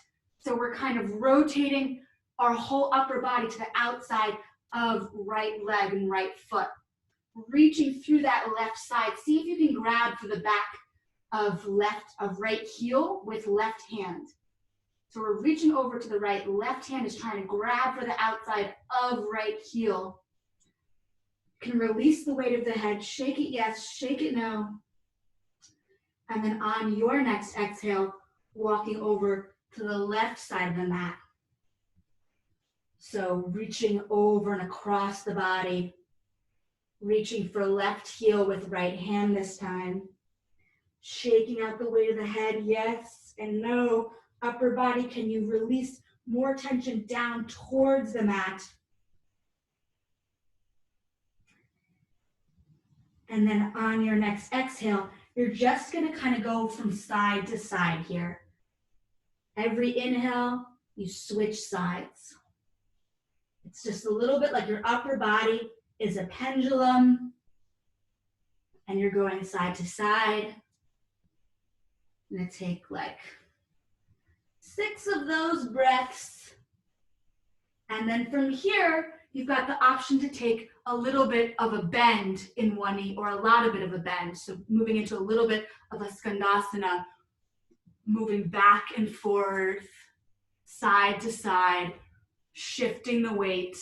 So we're kind of rotating our whole upper body to the outside of right leg and right foot. Reaching through that left side. See if you can grab for the back of right heel with left hand. So we're reaching over to the right. Left hand is trying to grab for the outside of right heel. You can release the weight of the head. Shake it yes, shake it no. And then on your next exhale, walking over to the left side of the mat. So reaching over and across the body. Reaching for left heel with right hand this time. Shaking out the weight of the head, yes and no. Upper body, can you release more tension down towards the mat? And then on your next exhale, you're just gonna kind of go from side to side here. Every inhale, you switch sides. It's just a little bit like your upper body is a pendulum and you're going side to side. I'm gonna take like 6 of those breaths. And then from here, you've got the option to take a little bit of a bend in one knee or a lot of bit of a bend. So moving into a little bit of a skandasana, moving back and forth, side to side, shifting the weight.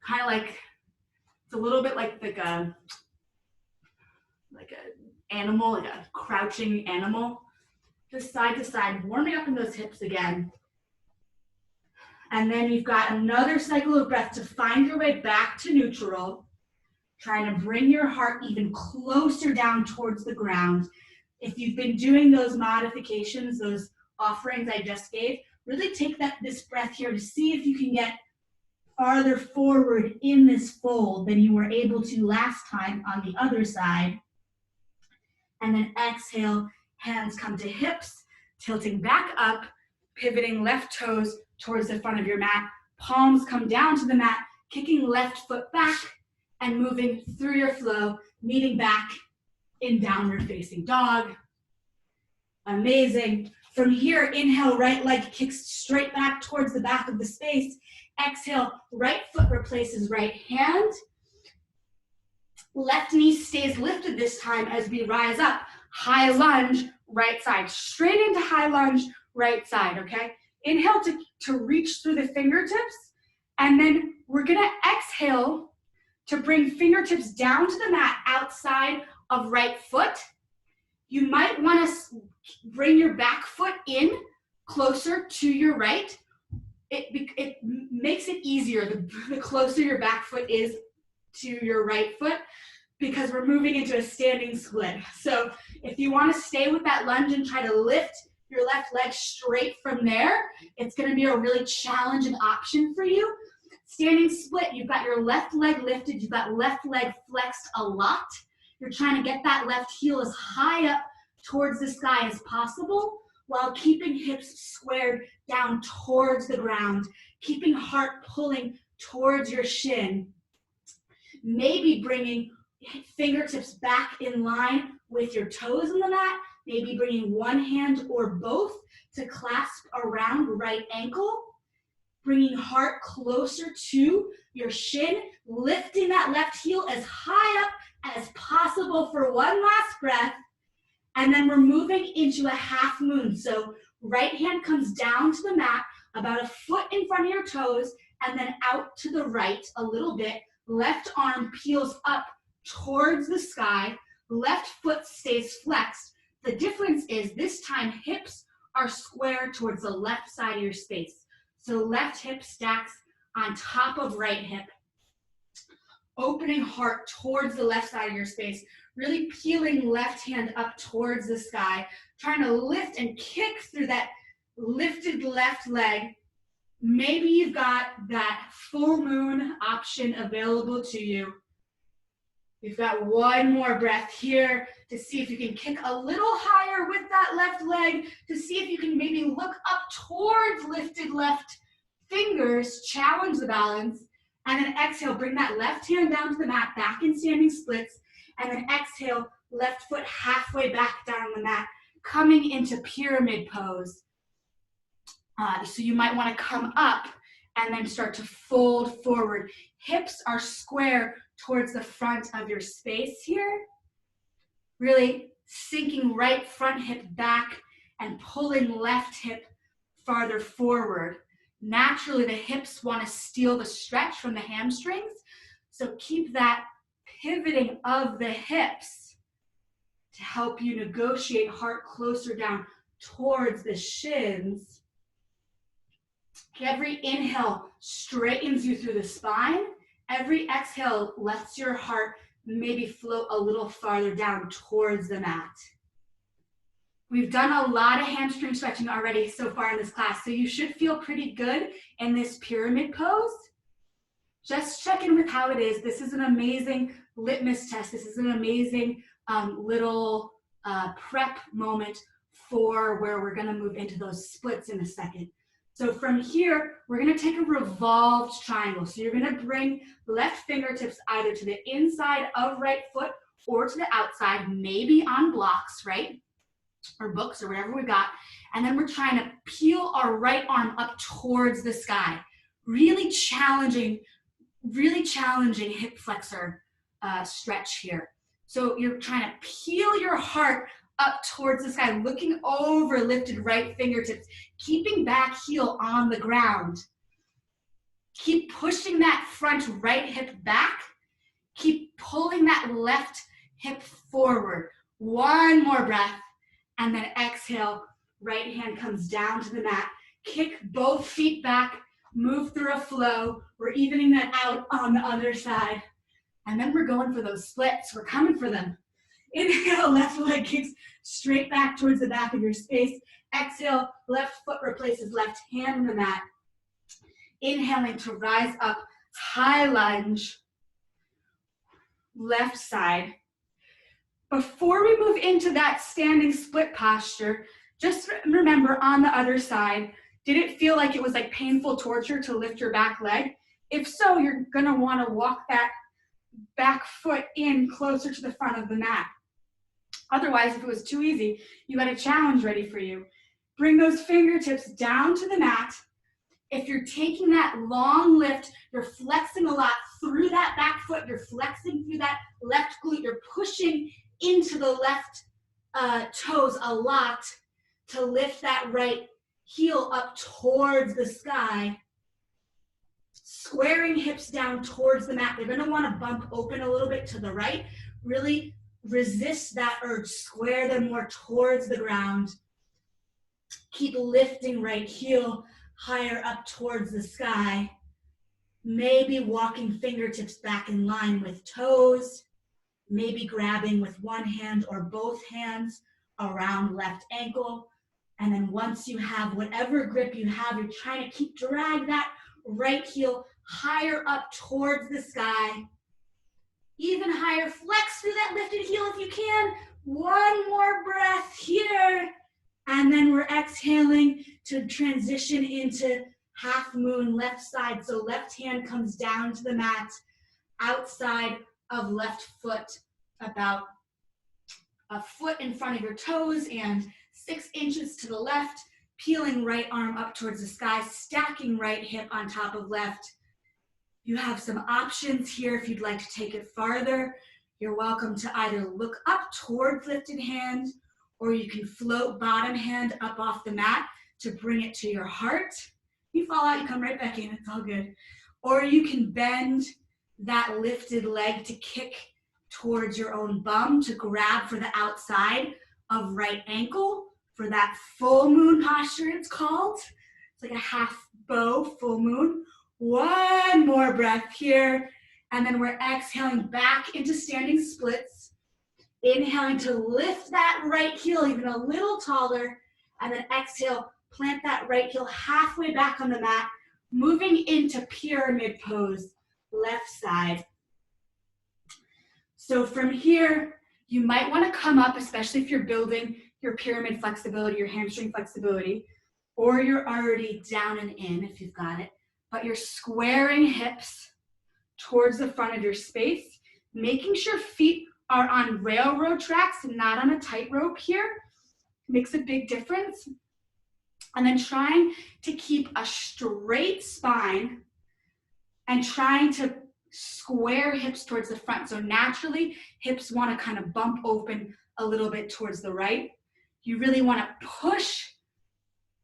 Kind of like, it's a little bit like a animal, like a crouching animal. Just side to side, warming up in those hips again. And then you've got another cycle of breath to find your way back to neutral, trying to bring your heart even closer down towards the ground. If you've been doing those modifications, those offerings I just gave, really take this breath here to see if you can get farther forward in this fold than you were able to last time on the other side. And then exhale, hands come to hips, tilting back up, pivoting left toes towards the front of your mat. Palms come down to the mat, kicking left foot back and moving through your flow, meeting back in downward facing dog. Amazing. From here, inhale, right leg kicks straight back towards the back of the space. Exhale, right foot replaces right hand. Left knee stays lifted this time as we rise up. High lunge, right side. Straight into high lunge, right side, okay? Inhale to reach through the fingertips. And then we're gonna exhale to bring fingertips down to the mat outside of right foot. You might wanna bring your back foot in closer to your right. It makes it easier the closer your back foot is to your right foot, because we're moving into a standing split. So if you want to stay with that lunge and try to lift your left leg straight from there, it's going to be a really challenging option for you. Standing split, you've got your left leg lifted, you've got left leg flexed a lot. You're trying to get that left heel as high up towards the sky as possible while keeping hips squared down towards the ground, keeping heart pulling towards your shin. Maybe bringing fingertips back in line with your toes on the mat, maybe bringing one hand or both to clasp around right ankle, bringing heart closer to your shin, lifting that left heel as high up as possible for one last breath. And then we're moving into a half moon. So right hand comes down to the mat, about a foot in front of your toes, and then out to the right a little bit. Left arm peels up towards the sky. Left foot stays flexed. The difference is this time hips are square towards the left side of your space. So left hip stacks on top of right hip. Opening heart towards the left side of your space. Really peeling left hand up towards the sky. Trying to lift and kick through that lifted left leg. Maybe you've got that full moon option available to you. You've got one more breath here to see if you can kick a little higher with that left leg, to see if you can maybe look up towards lifted left fingers, challenge the balance, and then exhale, bring that left hand down to the mat, back in standing splits, and then exhale, left foot halfway back down on the mat, coming into pyramid pose. So you might want to come up and then start to fold forward. Hips are square towards the front of your space here. Really sinking right front hip back and pulling left hip farther forward. Naturally, the hips want to steal the stretch from the hamstrings. So keep that pivoting of the hips to help you negotiate heart closer down towards the shins. Every inhale straightens you through the spine. Every exhale lets your heart maybe float a little farther down towards the mat. We've done a lot of hamstring stretching already so far in this class, so you should feel pretty good in this pyramid pose. Just check in with how it is. This is an amazing litmus test. This is an amazing little prep moment for where we're gonna move into those splits in a second. So from here, we're gonna take a revolved triangle. So you're gonna bring left fingertips either to the inside of right foot or to the outside, maybe on blocks, right? Or books or whatever we got. And then we're trying to peel our right arm up towards the sky. Really challenging hip flexor stretch here. So you're trying to peel your heart up towards the sky, looking over lifted right fingertips, keeping back heel on the ground. Keep pushing that front right hip back. Keep pulling that left hip forward. One more breath, and then exhale, right hand comes down to the mat. Kick both feet back, move through a flow. We're evening that out on the other side. And then we're going for those splits. We're coming for them. Inhale, left leg kicks straight back towards the back of your space. Exhale, left foot replaces left hand on the mat. Inhaling to rise up, high lunge, left side. Before we move into that standing split posture, just remember on the other side, did it feel like it was like painful torture to lift your back leg? If so, you're gonna wanna walk that back foot in closer to the front of the mat. Otherwise, if it was too easy, you got a challenge ready for you. Bring those fingertips down to the mat. If you're taking that long lift, you're flexing a lot through that back foot, you're flexing through that left glute, you're pushing into the left toes a lot to lift that right heel up towards the sky. Squaring hips down towards the mat. They're gonna wanna bump open a little bit to the right. Really resist that urge. Square them more towards the ground. Keep lifting right heel higher up towards the sky. Maybe walking fingertips back in line with toes. Maybe grabbing with one hand or both hands around left ankle. And then once you have whatever grip you have, you're trying to drag that right heel higher up towards the sky. Even higher, flex through that lifted heel if you can. One more breath here. And then we're exhaling to transition into half moon left side. So left hand comes down to the mat, outside of left foot, about a foot in front of your toes and 6 inches to the left, peeling right arm up towards the sky, stacking right hip on top of left. You have some options here if you'd like to take it farther. You're welcome to either look up towards lifted hand, or you can float bottom hand up off the mat to bring it to your heart. You fall out, you come right back in, it's all good. Or you can bend that lifted leg to kick towards your own bum to grab for the outside of right ankle for that full moon posture, it's called. It's like a half bow, full moon. One more breath here, and then we're exhaling back into standing splits. Inhaling to lift that right heel even a little taller, and then exhale, plant that right heel halfway back on the mat, moving into pyramid pose, left side. So from here, you might want to come up, especially if you're building your pyramid flexibility, your hamstring flexibility, or you're already down and in if you've got it, but you're squaring hips towards the front of your space, making sure feet are on railroad tracks and not on a tightrope here. Makes a big difference. And then trying to keep a straight spine and trying to square hips towards the front. So naturally, hips want to kind of bump open a little bit towards the right. You really want to push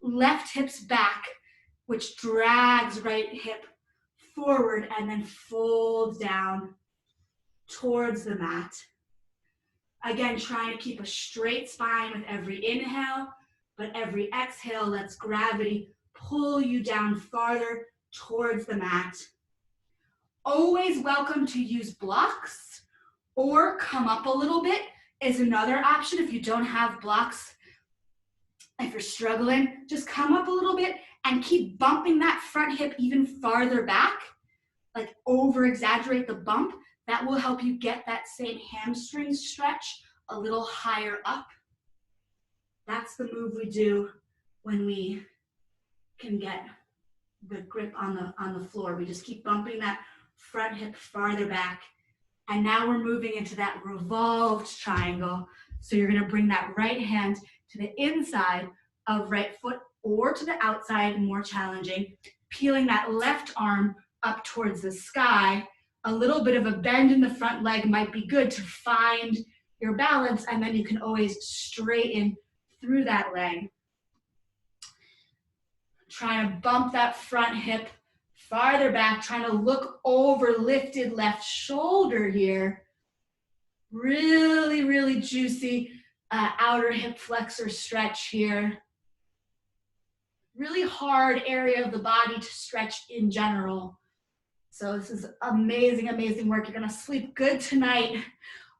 left hips back, which drags right hip forward and then folds down towards the mat. Again, trying to keep a straight spine with every inhale, but every exhale lets gravity pull you down farther towards the mat. Always welcome to use blocks or come up a little bit is another option if you don't have blocks. If you're struggling, just come up a little bit and keep bumping that front hip even farther back, like over exaggerate the bump. That will help you get that same hamstring stretch a little higher up. That's the move we do when we can get the grip on the floor. We just keep bumping that front hip farther back. And now we're moving into that revolved triangle. So you're gonna bring that right hand to the inside of right foot or to the outside, more challenging, peeling that left arm up towards the sky. A little bit of a bend in the front leg might be good to find your balance, and then you can always straighten through that leg. Trying to bump that front hip farther back, trying to look over lifted left shoulder here. Really, really juicy outer hip flexor stretch here. Really hard area of the body to stretch in general. So this is amazing, amazing work. You're gonna sleep good tonight.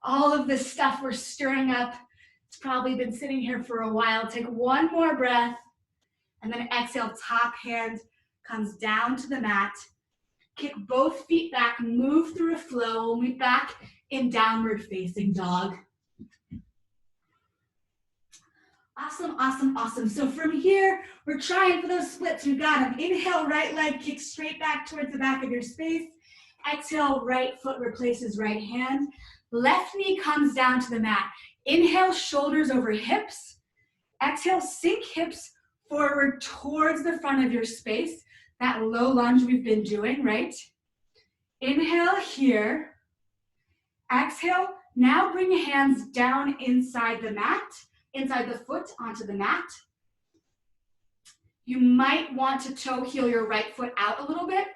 All of this stuff we're stirring up, it's probably been sitting here for a while. Take one more breath and then exhale, top hand comes down to the mat. Kick both feet back, move through a flow. We'll meet back in downward facing dog. Awesome, awesome, awesome. So from here, we're trying for those splits. We've got them. Inhale, right leg kicks straight back towards the back of your space. Exhale, right foot replaces right hand. Left knee comes down to the mat. Inhale, shoulders over hips. Exhale, sink hips forward towards the front of your space. That low lunge we've been doing, right? Inhale here. Exhale, now bring hands down inside the mat. Inside the foot onto the mat. You might want to toe heel your right foot out a little bit.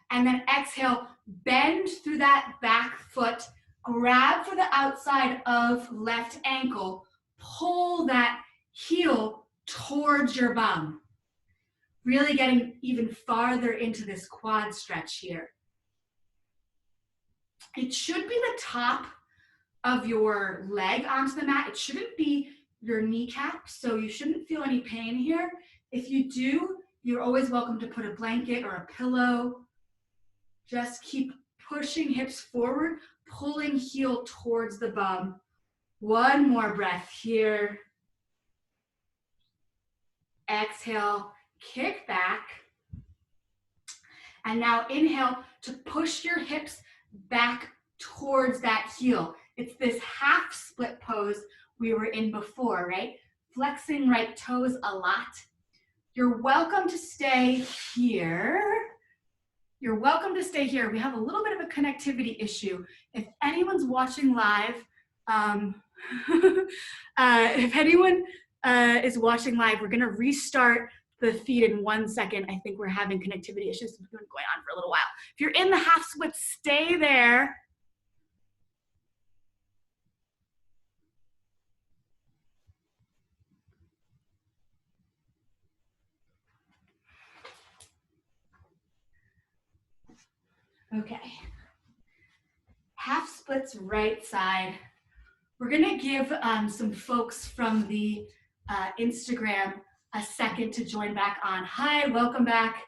And then exhale, bend through that back foot, grab for the outside of left ankle, pull that heel towards your bum. Really getting even farther into this quad stretch here. It should be the top of your leg onto the mat. It shouldn't be your kneecap, so you shouldn't feel any pain here. If you do, you're always welcome to put a blanket or a pillow. Just keep pushing hips forward, pulling heel towards the bum. One more breath here. Exhale, kick back. And now inhale to push your hips back towards that heel. It's this half split pose we were in before, right? Flexing right toes a lot. You're welcome to stay here. You're welcome to stay here. We have a little bit of a connectivity issue. If anyone's watching live, if anyone is watching live, we're gonna restart the feed in 1 second. I think we're having connectivity issues. It's been going on for a little while. If you're in the half split, stay there. Okay, half splits right side. We're gonna give some folks from the Instagram a second to join back on. Hi, welcome back.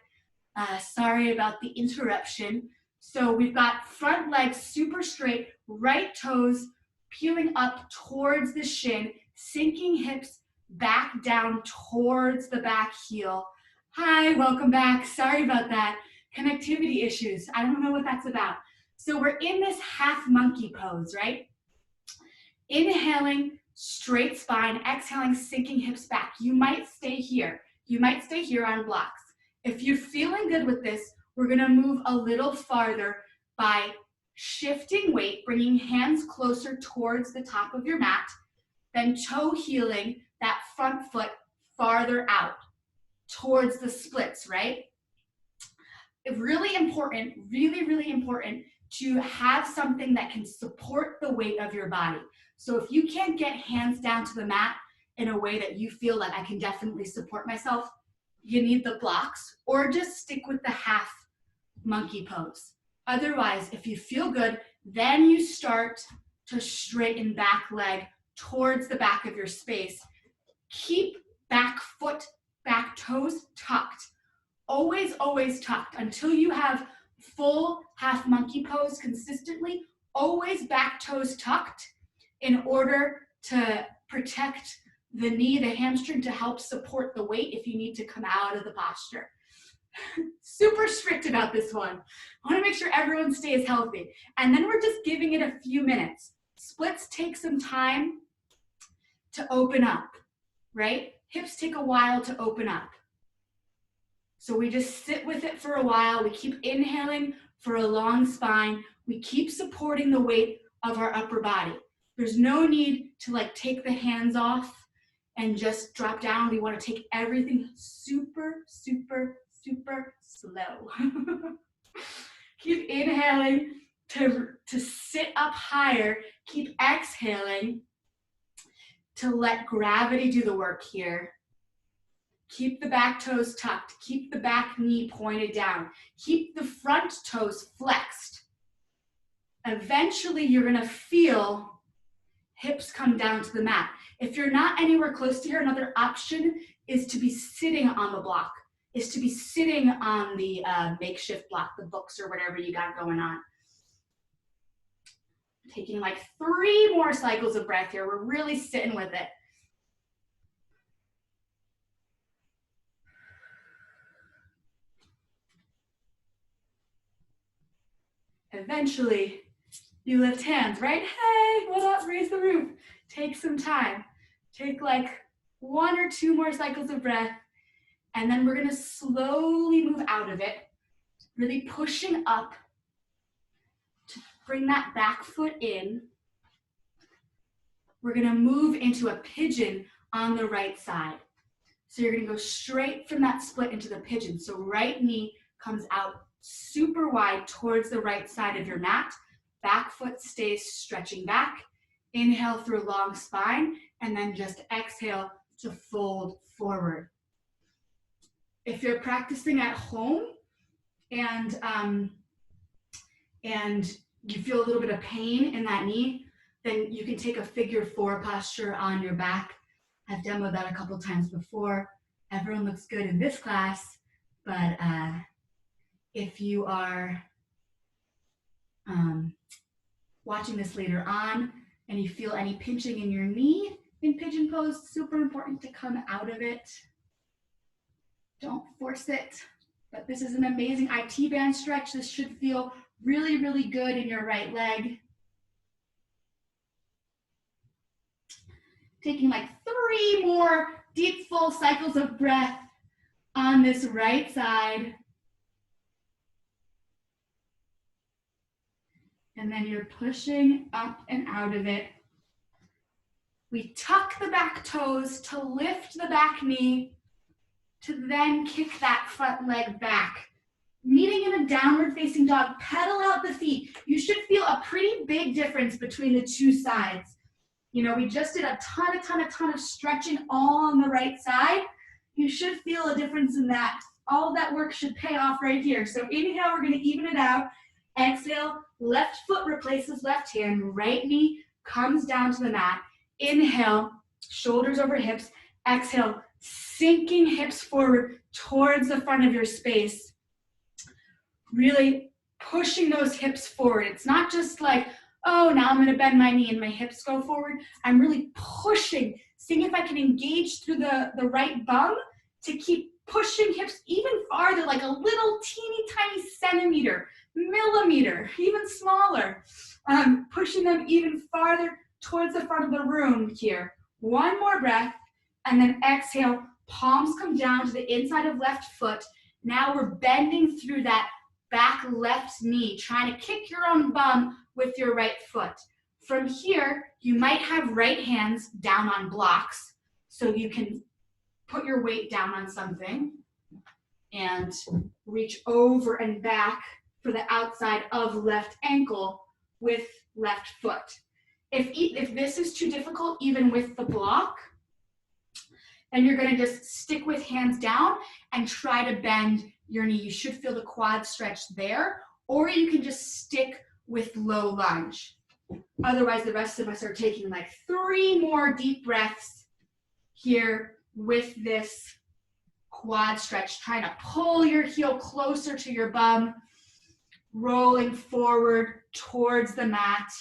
Sorry about the interruption. So we've got front leg super straight, right toes peeling up towards the shin, sinking hips back down towards the back heel. Hi, welcome back. Sorry about that. Connectivity issues. I don't know what that's about. So we're in this half monkey pose, right? Inhaling, straight spine, exhaling, sinking hips back. You might stay here. You might stay here on blocks. If you're feeling good with this, we're gonna move a little farther by shifting weight, bringing hands closer towards the top of your mat, then toe heeling that front foot farther out towards the splits, right? It's really important, really important to have something that can support the weight of your body. So if you can't get hands down to the mat in a way that you feel like I can definitely support myself, you need the blocks, or just stick with the half monkey pose. Otherwise, if you feel good, then you start to straighten back leg towards the back of your space. Keep back foot, back toes tucked. Always, always tucked until you have full half monkey pose consistently. Always back toes tucked in order to protect the knee, the hamstring, to help support the weight if you need to come out of the posture. Super strict about this one. I want to make sure everyone stays healthy. And then we're just giving it a few minutes. Splits take some time to open up, right? Hips take a while to open up. So we just sit with it for a while. We keep inhaling for a long spine. We keep supporting the weight of our upper body. There's no need to like take the hands off and just drop down. We want to take everything super, super, super slow. Keep inhaling to sit up higher. Keep exhaling to let gravity do the work here. Keep the back toes tucked. Keep the back knee pointed down. Keep the front toes flexed. Eventually, you're going to feel hips come down to the mat. If you're not anywhere close to here, another option is to be sitting on the block, is to be sitting on the makeshift block, the books or whatever you got going on. Taking like 3 more cycles of breath here. We're really sitting with it. Eventually, you lift hands, right? Hey, what up? Raise the roof. Take some time. Take like 1 or 2 more cycles of breath. And then we're going to slowly move out of it, really pushing up to bring that back foot in. We're going to move into a pigeon on the right side. So you're going to go straight from that split into the pigeon. So right knee comes out super wide towards the right side of your mat. Back foot stays stretching back. Inhale through long spine, and then just exhale to fold forward. If you're practicing at home and you feel a little bit of pain in that knee, then you can take a figure 4 posture on your back. I've demoed that a couple times before. Everyone looks good in this class, but if you are watching this later on and you feel any pinching in your knee in pigeon pose, super important to come out of it. Don't force it, but this is an amazing IT band stretch. This should feel really, really good in your right leg. Taking like 3 more deep, full cycles of breath on this right side. And then you're pushing up and out of it. We tuck the back toes to lift the back knee, to then kick that front leg back. Meeting in a downward facing dog, pedal out the feet. You should feel a pretty big difference between the 2 sides. You know, we just did a ton of stretching all on the right side. You should feel a difference in that. All of that work should pay off right here. So inhale, we're gonna even it out. Exhale, left foot replaces left hand, right knee comes down to the mat. Inhale, shoulders over hips. Exhale, sinking hips forward towards the front of your space. Really pushing those hips forward. It's not just like, oh, now I'm going to bend my knee and my hips go forward. I'm really pushing, seeing if I can engage through the right bum to keep pushing hips even farther, like a little teeny tiny centimeter, millimeter, even smaller. Pushing them even farther towards the front of the room here. 1 more breath, and then exhale. Palms come down to the inside of left foot. Now we're bending through that back left knee, trying to kick your own bum with your right foot. From here, you might have right hands down on blocks, so you can put your weight down on something and reach over and back for the outside of left ankle with left foot. If this is too difficult, even with the block, then you're gonna just stick with hands down and try to bend your knee. You should feel the quad stretch there, or you can just stick with low lunge. Otherwise, the rest of us are taking like 3 more deep breaths here with this quad stretch, trying to pull your heel closer to your bum, rolling forward towards the mat.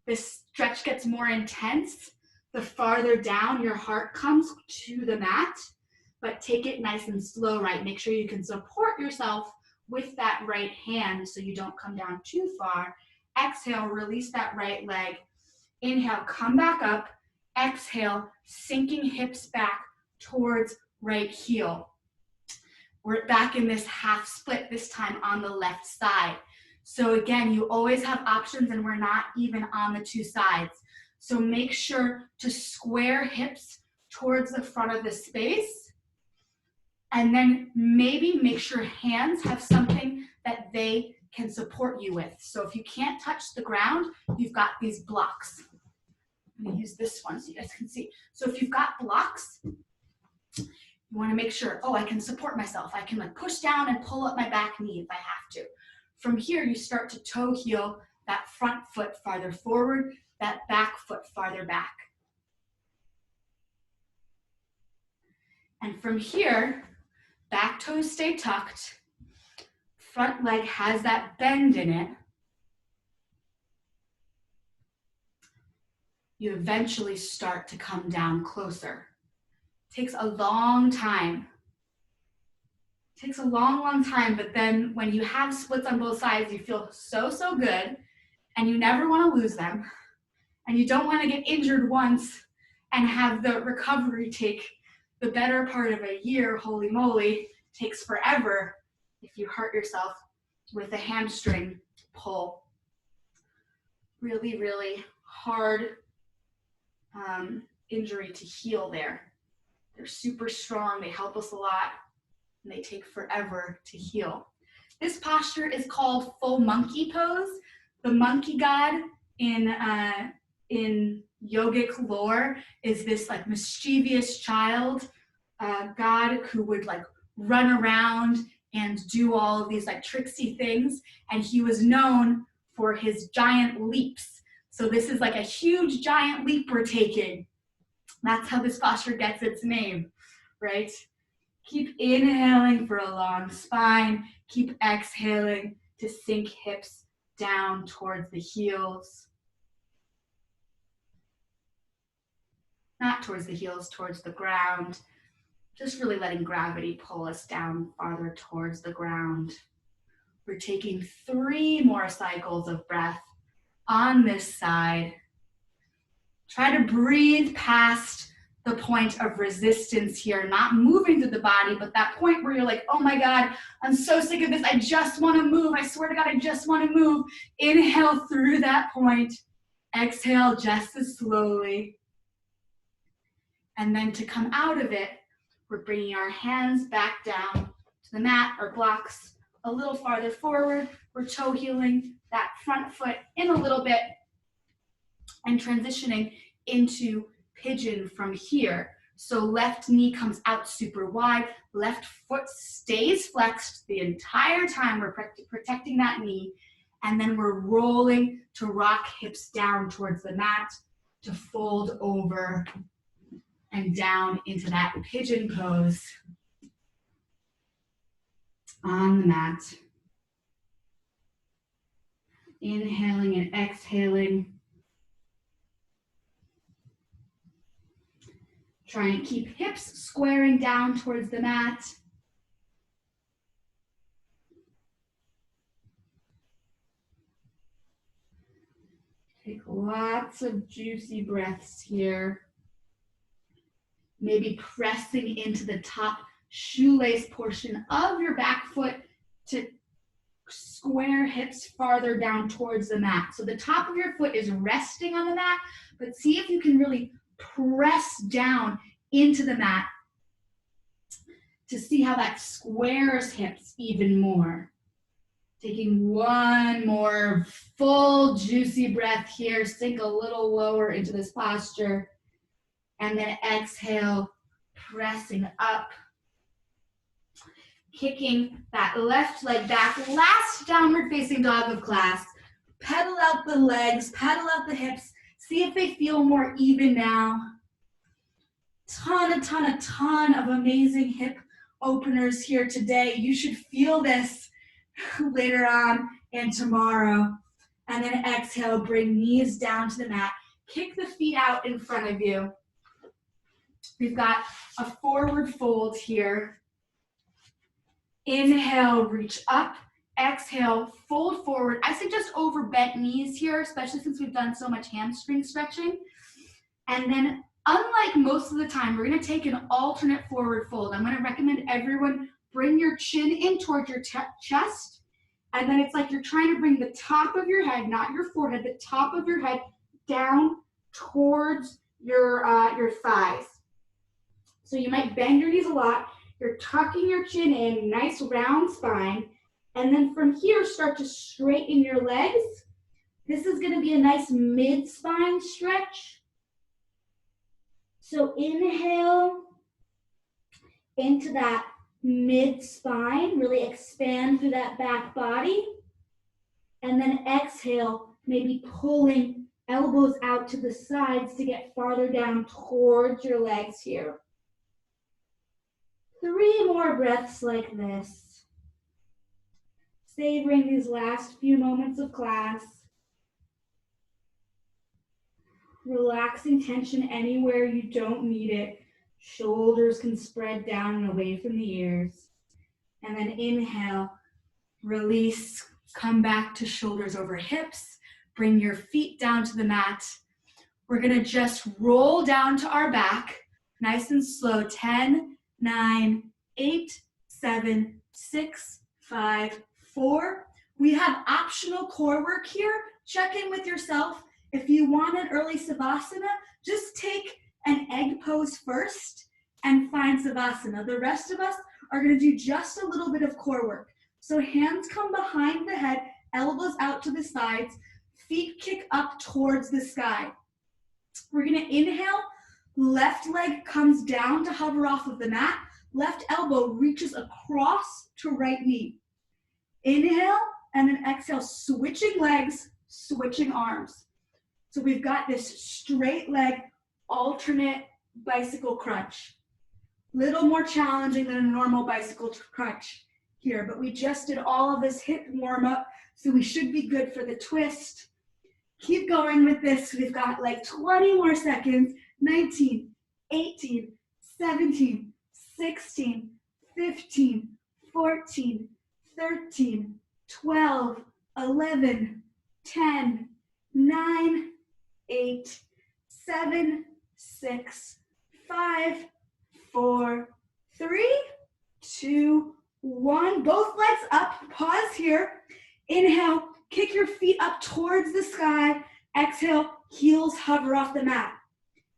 This stretch gets more intense the farther down your heart comes to the mat, but take it nice and slow, right? Make sure you can support yourself with that right hand so you don't come down too far. Exhale, release that right leg. Inhale, come back up. Exhale, sinking hips back towards right heel. We're back in this half split, this time on the left side. So again, you always have options and we're not even on the 2 sides. So make sure to square hips towards the front of the space. And then maybe make sure hands have something that they can support you with. So if you can't touch the ground, you've got these blocks. I'm gonna use this one so you guys can see. So if you've got blocks, you wanna make sure, oh, I can support myself. I can like push down and pull up my back knee if I have to. From here, you start to toe heel that front foot farther forward, that back foot farther back. And from here, back toes stay tucked, front leg has that bend in it. You eventually start to come down closer. Takes a long time. Takes a long, long time, but then when you have splits on both sides, you feel so, so good, and you never want to lose them. And you don't want to get injured once and have the recovery take the better part of a year. Holy moly, takes forever if you hurt yourself with a hamstring pull. Really, really hard injury to heal there. They're super strong, they help us a lot, and they take forever to heal. This posture is called full monkey pose. The monkey god in yogic lore is this like mischievous child god who would like run around and do all of these like tricksy things, and he was known for his giant leaps. So this is like a huge giant leap we're taking. That's how this posture gets its name, right? Keep inhaling for a long spine. Keep exhaling to sink hips down towards the heels. Not towards the heels, towards the ground. Just really letting gravity pull us down farther towards the ground. We're taking 3 more cycles of breath on this side. Try to breathe past the point of resistance here, not moving through the body, but that point where you're like, oh my God, I'm so sick of this. I just want to move. I swear to God, I just want to move. Inhale through that point. Exhale just as slowly. And then to come out of it, we're bringing our hands back down to the mat or blocks a little farther forward. We're toe heeling that front foot in a little bit and transitioning into pigeon from here. So left knee comes out super wide, left foot stays flexed the entire time. We're protecting that knee, and then we're rolling to rock hips down towards the mat to fold over and down into that pigeon pose on the mat. Inhaling and exhaling. Try and keep hips squaring down towards the mat. Take lots of juicy breaths here. Maybe pressing into the top shoelace portion of your back foot to square hips farther down towards the mat. So the top of your foot is resting on the mat, but see if you can really press down into the mat to see how that squares hips even more. Taking one more full juicy breath here, sink a little lower into this posture, and then exhale, pressing up, kicking that left leg back, last downward facing dog of class. Pedal out the legs, pedal out the hips, see if they feel more even now. Ton of amazing hip openers here today. You should feel this later on and tomorrow. And then exhale, bring knees down to the mat. Kick the feet out in front of you. We've got a forward fold here. Inhale, reach up. Exhale, fold forward. I suggest over bent knees here, especially since we've done so much hamstring stretching. And then, unlike most of the time, we're gonna take an alternate forward fold. I'm gonna recommend everyone bring your chin in towards your chest. And then it's like you're trying to bring the top of your head, not your forehead, the top of your head down towards your thighs. So you might bend your knees a lot. You're tucking your chin in, nice round spine. And then from here, start to straighten your legs. This is gonna be a nice mid-spine stretch. So inhale into that mid-spine, really expand through that back body. And then exhale, maybe pulling elbows out to the sides to get farther down towards your legs here. 3 more breaths like this. Savoring these last few moments of class. Relaxing tension anywhere you don't need it. Shoulders can spread down and away from the ears. And then inhale, release, come back to shoulders over hips. Bring your feet down to the mat. We're gonna just roll down to our back, nice and slow. 10, 9, 8, 7, 6, 5, 4. We have optional core work here. Check in with yourself. If you want an early Savasana, just take an egg pose first and find Savasana. The rest of us are gonna do just a little bit of core work. So hands come behind the head, elbows out to the sides, feet kick up towards the sky. We're gonna inhale, left leg comes down to hover off of the mat, left elbow reaches across to right knee. Inhale, and then exhale, switching legs, switching arms. So we've got this straight leg, alternate bicycle crunch. Little more challenging than a normal bicycle crunch here, but we just did all of this hip warm up, so we should be good for the twist. Keep going with this. We've got like 20 more seconds. 19, 18, 17, 16, 15, 14, 13, 12, 11, 10, 9, 8, 7, 6, 5, 4, 3, 2, 1. Both legs up. Pause here. Inhale, kick your feet up towards the sky. Exhale, heels hover off the mat.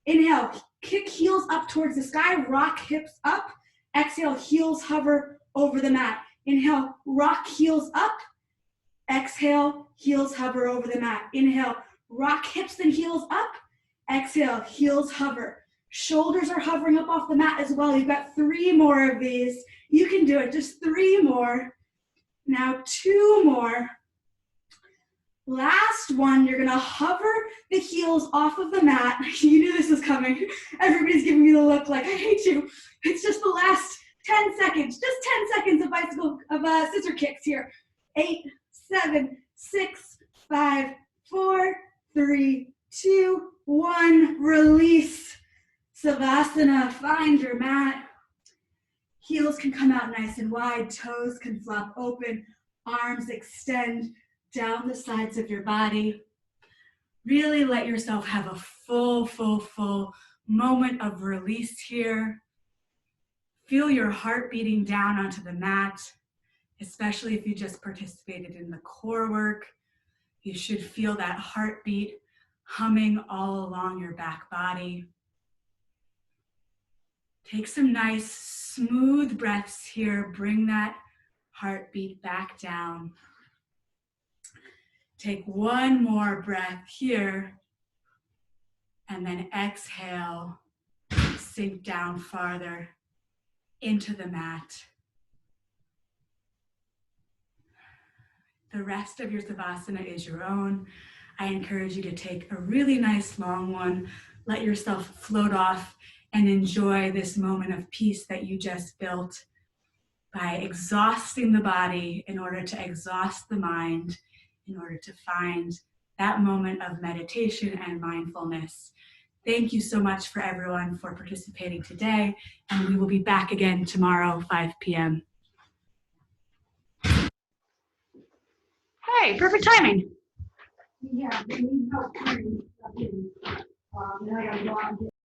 Inhale, kick heels up towards the sky. Rock hips up. Exhale, heels hover over the mat. Inhale, rock heels up. Exhale, heels hover over the mat. Inhale, rock hips and heels up. Exhale, heels hover. Shoulders are hovering up off the mat as well. You've got 3 more of these. You can do it, just 3 more. Now 2 more. Last one, you're gonna hover the heels off of the mat. You knew this was coming. Everybody's giving me the look like, I hate you. It's just the last 10 seconds, just 10 seconds of scissor kicks here. 8, 7, 6, 5, 4, 3, 2, 1. Release. Savasana, find your mat. Heels can come out nice and wide, toes can flop open, arms extend down the sides of your body. Really let yourself have a full moment of release here. Feel your heart beating down onto the mat, especially if you just participated in the core work. You should feel that heartbeat humming all along your back body. Take some nice smooth breaths here. Bring that heartbeat back down. Take one more breath here, and then exhale, sink down farther into the mat. The rest of your Savasana is your own. I encourage you to take a really nice long one, let yourself float off, and enjoy this moment of peace that you just built by exhausting the body in order to exhaust the mind, in order to find that moment of meditation and mindfulness. Thank you so much for everyone for participating today, and we will be back again tomorrow, 5 p.m. Hey, perfect timing. Yeah, we need help. I gotta go out and get